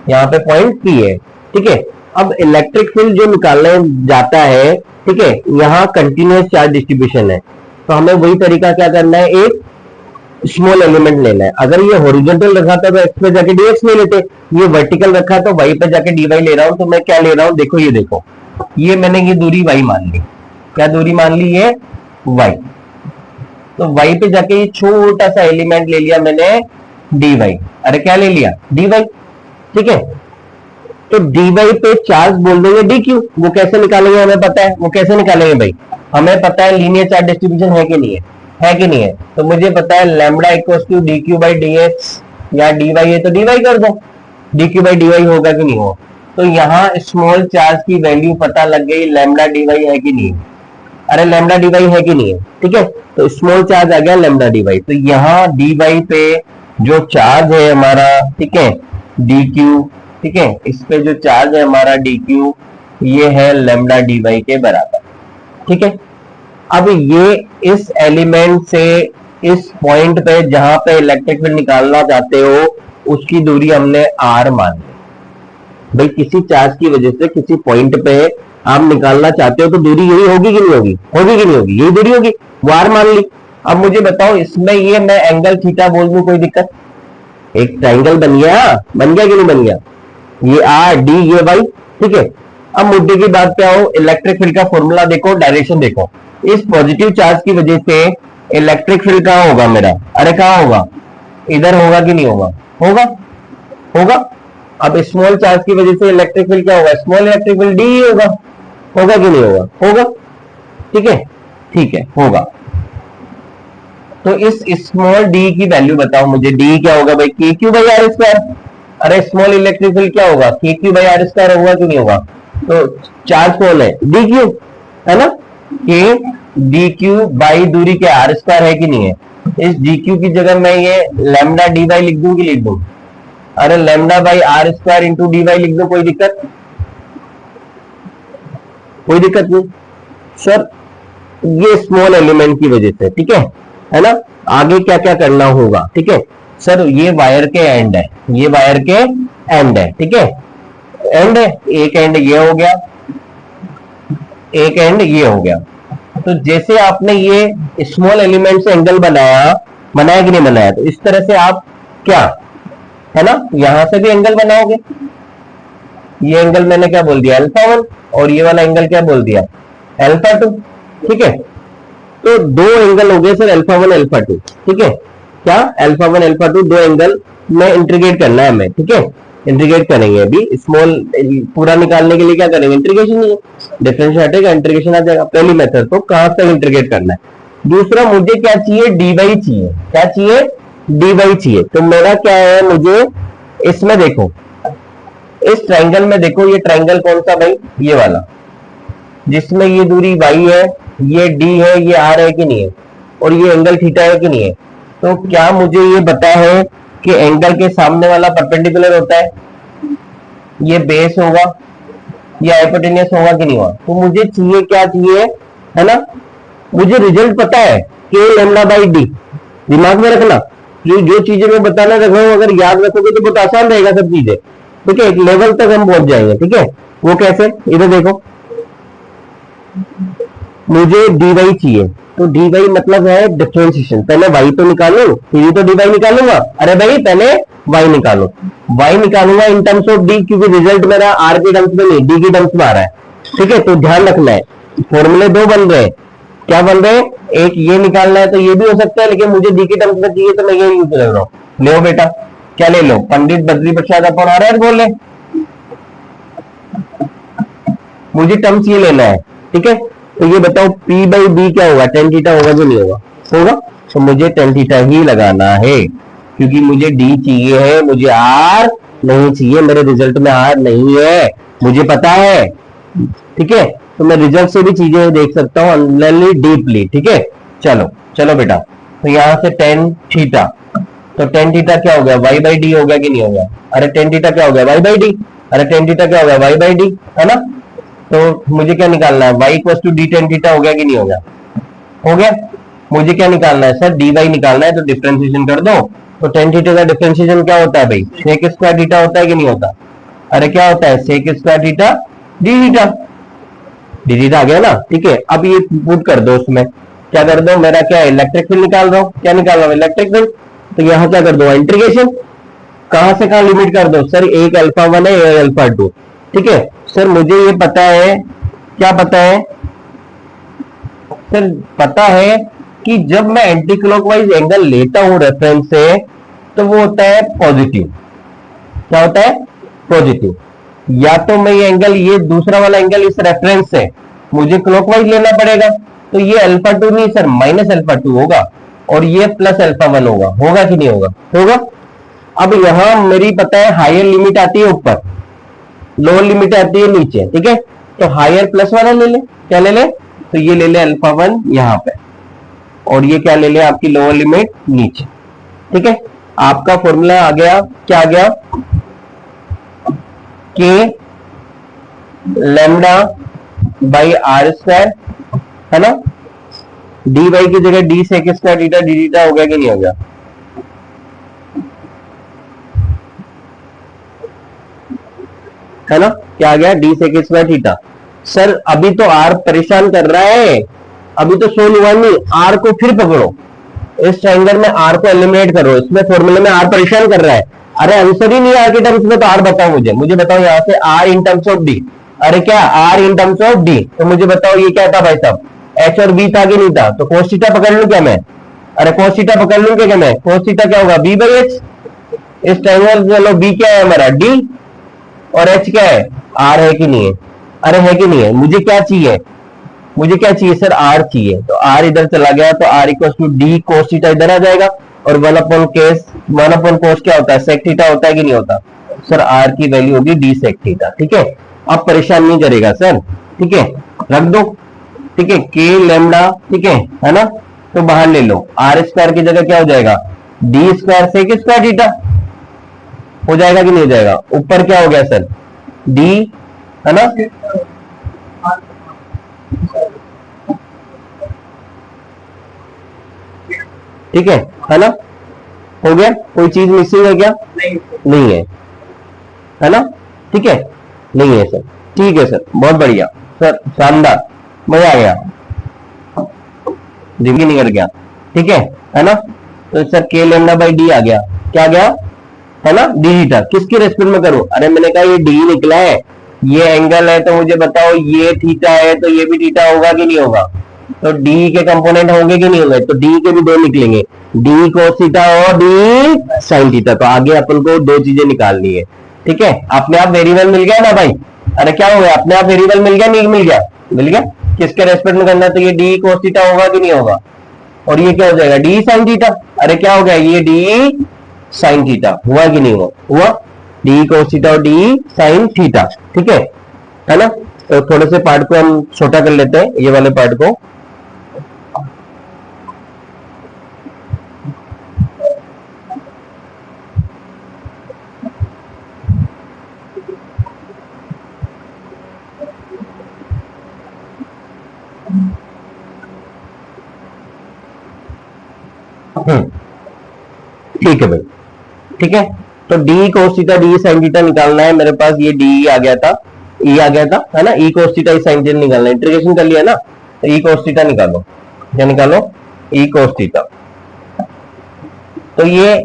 यहाँ पे पॉइंट पी है। ठीक है, अब इलेक्ट्रिक फील्ड जो निकालने जाता है, ठीक है, यहाँ कंटिन्यूअस चार्ज डिस्ट्रीब्यूशन है, तो हमें वही तरीका क्या करना है, एक स्मॉल एलिमेंट लेना है। अगर ये हॉरिजॉन्टल रखा था तो एक्स पे जाके डीएक्स ले लेते, ये वर्टिकल रखा तो वाई पे जाके डी वाई ले रहा हूं, तो मैं क्या ले रहा हूं, देखो ये देखो, ये मैंने ये दूरी वाई मान ली, क्या दूरी मान ली, ये वाई, तो वाई पे जाके ये छोटा सा एलिमेंट ले लिया मैंने डी वाई। अरे क्या ले लिया, डी वाई। ठीक है, तो डी वाई पे चार्ज बोल देंगे डी क्यू, वो कैसे निकालेंगे हमें पता है, वो कैसे निकालेंगे भाई, हमें पता है लीनियर चार्ज डिस्ट्रीब्यूशन है कि नहीं है कि नहीं है, तो मुझे पता है lambda equals to d q by d x, या डी वाई है तो डी वाई कर दो, d q by d y होगा कि नहीं होगा। तो यहाँ स्मॉल चार्ज की वैल्यू पता लग गई, लैम्बडा डी वाई है कि नहीं है, अरे लैम्बडा डी वाई है कि नहीं है। ठीक है, तो स्मॉल चार्ज आ गया लैम्बडा डी वाई, तो यहाँ डी वाई पे जो चार्ज है हमारा, ठीक है, डी क्यू, ठीक है, इस पे जो चार्ज है हमारा डी क्यू, ये है लैम्बडा डी वाई के बराबर। ठीक है, अब ये इस एलिमेंट से इस पॉइंट पे जहां पे इलेक्ट्रिक फील्ड निकालना चाहते हो, उसकी दूरी हमने आर मान ली। भाई किसी चार्ज की वजह से किसी पॉइंट पे आप निकालना चाहते हो तो दूरी यही होगी कि नहीं होगी, होगी कि नहीं होगी, यही दूरी होगी, वो आर मान ली। अब मुझे बताओ इसमें ये मैं एंगल थीटा बोल दूं, कोई दिक्कत, एक ट्राइंगल बन गया कि नहीं बन गया, ये आर डी ये वाई। ठीक है, अब मुद्दे की बात पे आओ, इलेक्ट्रिक फील्ड का फॉर्मूला देखो, डायरेक्शन देखो, इस पॉजिटिव चार्ज की वजह से इलेक्ट्रिक फील्ड कहां होगा मेरा, अरे कहां होगा, इधर होगा कि नहीं होगा, होगा होगा। अब स्मॉल चार्ज की वजह से इलेक्ट्रिक फील्ड क्या होगा, स्मॉल इलेक्ट्रिक फील्ड डी होगा, होगा कि नहीं होगा, होगा। ठीक है होगा। तो इस स्मॉल डी की वैल्यू बताओ मुझे, डी क्या होगा भाई, के क्यू बाई आर स्क्वायर। अरे स्मॉल इलेक्ट्रिक फील्ड क्या होगा, के क्यू बाई आर स्क्वायर होगा कि नहीं होगा, तो चार्ज कौन है, डी क्यू है ना, के डी क्यू बाई दूरी के आर स्क्वायर है कि नहीं है। इस डी क्यू की जगह मैं ये लैम्बडा डी वाई लिख दूं कि लिख दूं, अरे lambda by r square into d y लिख दो, कोई दिक्कत, कोई दिक्कत नहीं सर, ये स्मॉल एलिमेंट की वजह से। ठीक है ना, आगे क्या क्या करना होगा, ठीक है सर, ये वायर के एंड है, ये वायर के एंड है, ठीक है, एंड है, एक एंड ये हो गया, एक एंड ये हो गया। तो जैसे आपने ये स्मॉल एलिमेंट से एंगल बनाया कि नहीं बनाया, तो इस तरह से आप क्या है ना, यहां से भी एंगल बनाओगे, ये एंगल मैंने क्या बोल दिया, अल्फा 1, और ये वाला एंगल क्या बोल दिया, अल्फा 2। ठीक है, तो दो एंगल हो गए सर, अल्फा 1 अल्फा 2। ठीक है, क्या अल्फा 1 अल्फा 2, दो एंगल में इंटीग्रेट करना है हमें। ठीक है, इंटीग्रेट करेंगे, अभी स्मॉल पूरा निकालने के लिए क्या करेंगे, इंटीग्रेशन, डिफरेंशियल हटेगा इंटीग्रेशन आ जाएगा। पहली मेथड, तो कहां तक इंटीग्रेट करना है। दूसरा मुझे क्या चाहिए, डी वाई चाहिए, क्या चाहिए, डी वाई चाहिए। तो मेरा क्या है, मुझे इसमें देखो, इस ट्राइंगल में देखो, ये ट्राइंगल कौन सा भाई, ये वाला, जिसमें ये दूरी वाई है, ये डी है, ये आर है कि नहीं है, और ये एंगल थीटा है कि नहीं है। तो क्या मुझे ये पता है कि एंगल के सामने वाला परपेंडिकुलर होता है, ये बेस होगा, ये हाइपोटेन्यूस होगा कि नहीं होगा। तो मुझे चाहिए, क्या चाहिए है ना, मुझे रिजल्ट पता है, के लैम्बडा बाई डी, दिमाग में रखना, जो चीजें मैं बताना रख रहा हूं, अगर याद रखोगे तो बहुत आसान रहेगा सब चीजें। ठीक है, एक लेवल तक हम पहुंच जाएंगे। ठीक है, वो कैसे, इधर देखो, मुझे डी वाई चाहिए, तो डी वाई मतलब है डिफरेंशिएशन, पहले वाई तो निकालू, फिर तो डी वाई निकालूंगा। अरे भाई पहले वाई निकालो, वाई निकालूंगा इन टर्म्स ऑफ डी, क्योंकि रिजल्ट मेरा आर के टर्म्स में नहीं, डी की टर्म्स में आ रहा है। ठीक है, तो ध्यान रखना है, फॉर्मूले दो बन रहे हैं, क्या बन रहे हैं, एक ये निकालना है, तो ये भी हो सकता है, लेकिन मुझे डी की टर्म्स में चाहिए, तो मैं ये यूज कर रहा हूं। लो बेटा, क्या ले लो, पंडित बद्री प्रसाद अपन आ रहा है बोले, मुझे टर्म्स ये लेना है। ठीक है, तो ये बताओ P बाई बी क्या होगा, टेन थीटा होगा कि नहीं होगा, होगा, तो मुझे टेन थीटा ही लगाना है। क्योंकि मुझे डी चाहिए है, मुझे आर नहीं चाहिए, मेरे रिजल्ट में आर नहीं है, मुझे पता है। ठीक है, तो मैं रिजल्ट से भी चीजें देख सकता हूँ अंडरली डीपली। ठीक है, चलो चलो बेटा, तो यहां से टेन थीटा, तो टेन थीटा क्या हो गया, वाई बाई डी हो गया कि नहीं हो गया? अरे टेन थीटा क्या हो गया, वाई बाई डी। अरे टेन थीटा क्या हो गया, वाई बाई डी, है ना? तो मुझे क्या निकालना है, y equal to d tan theta हो गया कि नहीं हो गया? हो गया। मुझे क्या निकालना है सर, डी वाई निकालना है, तो डिफरेंशिएशन कर दो। तो टेन थीटा का डिफरेंशिएशन क्या होता है भाई, सेक स्क्वायर थीटा होता है कि नहीं होता? अरे क्या होता है, sec square theta d theta, d theta आ गया ना। ठीक है, अब ये पुट कर दो उसमें, क्या कर दो, मेरा क्या है, इलेक्ट्रिक फील्ड निकाल रहा हूं, क्या निकाल रहा हूं, इलेक्ट्रिक फील्ड। तो यहां क्या कर दो, इंटीग्रेशन, कहां से कहां लिमिट कर दो सर, एक अल्फा वन है, एक अल्फा टू। ठीक है सर, मुझे ये पता है, क्या पता है सर, पता है कि जब मैं एंटी क्लॉकवाइज एंगल लेता हूं रेफरेंस से, तो वो होता है पॉजिटिव। क्या होता है, पॉजिटिव। या तो मैं ये एंगल, ये दूसरा वाला एंगल इस रेफरेंस से मुझे क्लॉकवाइज लेना पड़ेगा, तो ये अल्फा टू नहीं सर, माइनस अल्फा टू होगा, और ये प्लस अल्फा वन होगा। होगा कि नहीं होगा? होगा। अब यहां मेरी पता है हायर लिमिट आती है ऊपर, लोअर लिमिट आती है नीचे। ठीक है, तो हायर प्लस वाला ले ले, क्या ले ले, तो ये ले ले अल्फा वन यहां पे, और ये क्या ले ले, आपकी लोअर लिमिट नीचे। ठीक है, आपका फॉर्मूला आ गया, क्या आ गया, के लेमडा बाई आर स्क्वायर, है ना? डी वाई की जगह d sec square theta d theta हो गया कि नहीं हो गया? है ना, क्या आ गया, d sec square theta. Sir अभी तो आर परेशान कर रहा है, अभी तो सोल्व हुआ नहीं, आर को फिर पकड़ो, इस ट्रायंगल में आर को एलिमिनेट करो, इसमें फॉर्मूले में आर परेशान कर रहा है। अरे आंसर ही नहीं आर के टर्म्स में, तो आर बताओ मुझे बताओ यहां से, r in terms of d. अरे क्या, r in terms of d, तो मुझे बताओ ये क्या था भाई साहब, एच और बी था कि नहीं था? तो cos थीटा पकड़ लूं क्या मैं? अरे cos थीटा पकड़ लूं क्या मैं? cos थीटा क्या होगा, बी बाई एच। इस ट्रायंगल चलो, बी क्या है हमारा, डी, और एच क्या है, आर है कि नहीं है? अरे है कि नहीं है? मुझे क्या चाहिए, मुझे क्या चाहिए सर, आर चाहिए, तो आर इधर चला गया, तो r equal to d cos theta इधर आ जाएगा, और वन अपॉन कोस क्या होता है, सेक थीटा होता है कि नहीं होता? सर आर की वैल्यू होगी डी सेक थीटा। ठीक है, अब परेशान नहीं करेगा सर। ठीक है, रख दो। ठीक है, के लेमडा, ठीक है ना, तो बाहर ले लो, आर स्क्वायर की जगह क्या हो जाएगा, d square sec square theta हो जाएगा कि नहीं हो जाएगा? ऊपर क्या हो गया सर, डी, है ना, ठीक है ना, हो गया? कोई चीज मिसिंग है क्या? नहीं है, है ना? ठीक है, नहीं है सर। ठीक है सर, बहुत बढ़िया सर, शानदार, मजा आ गया, जिंदगी निकल गया। ठीक है ना, तो सर के लेमडा बाई डी आ गया, क्या गया, है ना, डी थीटा। किसकी रेस्पेक्ट में करूं? अरे मैंने कहा ये डी निकला है, ये एंगल है, तो मुझे बताओ ये थीटा है, तो ये भी थीटा होगा कि नहीं होगा? तो डी के कंपोनेंट होंगे कि नहीं होंगे? तो डी के भी दो निकलेंगे, डी कोस थीटा और डी साइन थीटा। तो आगे अपन को दो चीजें निकालनी है। ठीक है, अपने आप वेरिएबल मिल गया ना भाई? अरे क्या हो गया, अपने आप वेरिएबल मिल गया, नहीं मिल गया? मिल गया। किसके रेस्पेक्ट में करना है? तो ये डी कोस थीटा होगा कि नहीं होगा? और ये क्या हो जाएगा, डी साइन थीटा। अरे क्या हो गया, ये डी साइन थीटा हुआ कि नहीं हुआ? हुआ, डी कोस थीटा और डी साइन थीटा। ठीक है ना? तो थोड़े से पार्ट को हम छोटा कर लेते हैं, ये वाले पार्ट को। ठीक है भाई, ठीक है। तो D cos theta D sine theta निकालना है मेरे पास, ये डी आ गया था, ई आ गया था, है ना, ई cos theta E sine theta निकालना है, इंटीग्रेशन कर लिया ना, तो ई कोस थीटा निकालो, क्या निकालो, ई कोस थीटा। तो ये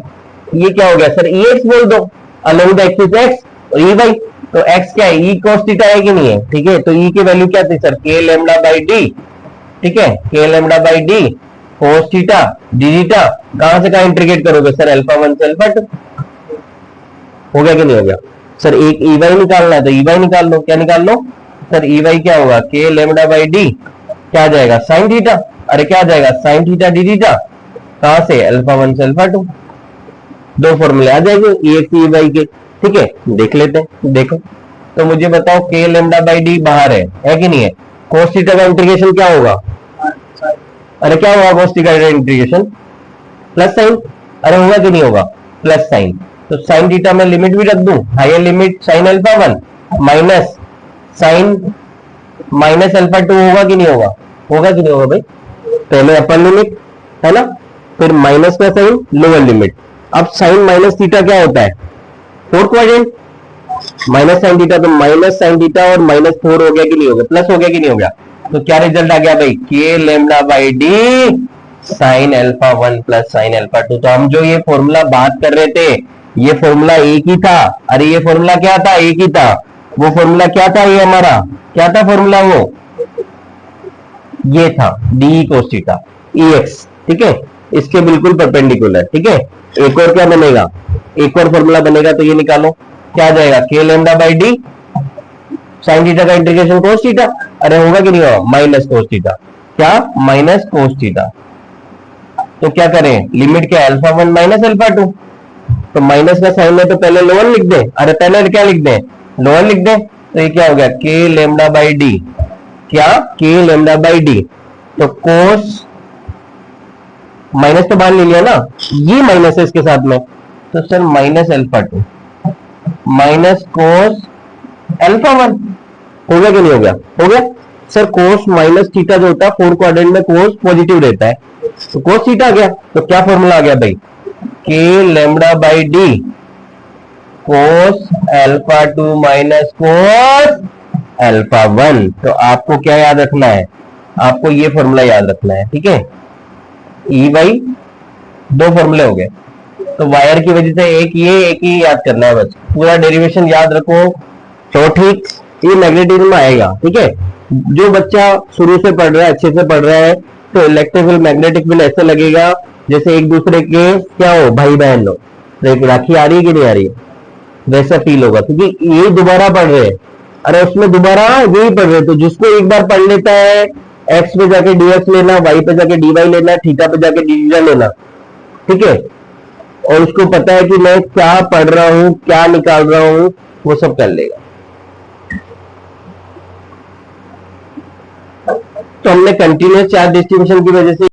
क्या हो गया सर, ई एक्स बोल दो, अलोंग द एक्सिस एक्स, और ई वाई, तो एक्स क्या है, ई कोस थीटा है कि नहीं है? ठीक है, तो ई की वैल्यू क्या थी सर, के लेमडा बाई डी। ठीक है, के lambda by D cos theta d theta, कहां से कहां इंटीग्रेट करोगे सर, अल्फा वन से अल्फा टू। हो गया कि नहीं हो गया सर? एक ई वाई निकालना है, तो ई वाई निकाल लो, क्या निकाल लो सर, ई वाई क्या होगा, के लेमडा बाई डी, क्या आ जाएगा, साइन थीटा। अरे क्या आ जाएगा, साइन थीटा डी थीटा, कहां से, अल्फा वन से अल्फा टू। दो फॉर्मूले आ जाएंगे ई एक्स ई वाई के, ठीक है। देख लेते हैं, देखो तो मुझे बताओ के लेमडा बाई डी बाहर है कि नहीं है। कोस थीटा का इंटीग्रेशन क्या होगा, अरे क्या होगा कोस थीटा का इंटीग्रेशन, प्लस साइन, अरे होगा कि नहीं होगा, प्लस साइन। तो साइन थीटा में लिमिट भी रख दूं, higher limit sine alpha 1 minus sine minus alpha 2 होगा कि नहीं होगा, होगा कि नहीं होगा भाई। पहले अपर लिमिट है ना, फिर माइनस का साइन लोअर लिमिट। अब साइन माइनस थीटा क्या होता है, fourth quadrant, minus sine theta, तो माइनस साइन थीटा और माइनस 4 हो गया कि नहीं हो गया, प्लस हो गया कि नहीं हो गया। तो क्या रिजल्ट आ गया भाई, के lambda by d sign alpha 1 plus sine alpha 2। तो हम जो ये फॉर्मूला बात कर रहे थे, ये फॉर्मूला एक ही था। अरे ये फॉर्मूला क्या था, एक ही था। वो फॉर्मूला क्या था, ये हमारा क्या था फॉर्मूला, वो ये था D cos theta E x, ठीक है, इसके बिल्कुल परपेंडिकुलर, ठीक है। एक और क्या बनेगा, एक और फॉर्मूला बनेगा, तो ये निकालो क्या आ जाएगा, के lambda by d sine theta का इंटीग्रेशन कोस थीटा, अरे होगा कि नहीं होगा, माइनस कोस थीटा, क्या माइनस कोस थीटा। तो क्या करें, लिमिट क्या, अल्फा 1 माइनस अल्फा 2, तो माइनस का साइन है तो पहले लोअर लिख दे, अरे पहले क्या लिख दे, लोअर लिख दे। तो ये क्या हो गया, के लेमडा बाई डी, क्या के लेमडा बाई डी, तो कोस माइनस तो बाहर ले लिया ना, ये माइनस है इसके साथ में, तो sir minus alpha 2 minus cos alpha 1, हो गया कि नहीं हो गया, हो गया। सर कोस माइनस थीटा जो होता है फोर्थ क्वाड्रेंट में कोस पॉजिटिव रहता है, तो कोस थीटा आ गया। तो क्या फॉर्मूला आ गया भाई, के lambda by d cos alpha 2 minus cos alpha 1। तो आपको क्या याद रखना है, आपको ये फॉर्मूला याद रखना है, ठीक है। ई वाई दो फॉर्मूले हो गए, तो वायर की वजह से एक ही याद करना है, बस पूरा डेरिवेशन याद रखो तो ठीक, ये मैग्नेटिज्म में आएगा, ठीक है। जो बच्चा शुरू से पढ़ रहा है, अच्छे से पढ़ रहा है, तो इलेक्ट्रिक फील्ड मैग्नेटिक फील्ड ऐसे लगेगा जैसे एक दूसरे के क्या हो, भाई बहन हो, राखी आ रही है कि नहीं आ रही है, वैसा फील होगा, क्योंकि ये दोबारा पढ़ रहे हैं, अरे उसमें दोबारा यही पढ़ रहे, तो जिसको एक बार पढ़ लेता है, एक्स पे जाके डीएक्स लेना, वाई पे जाके डी वाई लेना, थीटा पे जाके डी थीटा लेना, ठीक है, और उसको पता है कि मैं क्या पढ़ रहा हूं, क्या निकाल रहा हूं, वो सब कर लेगा। तो हमने कंटिन्यूअस चार्ज डिस्ट्रीब्यूशन की वजह से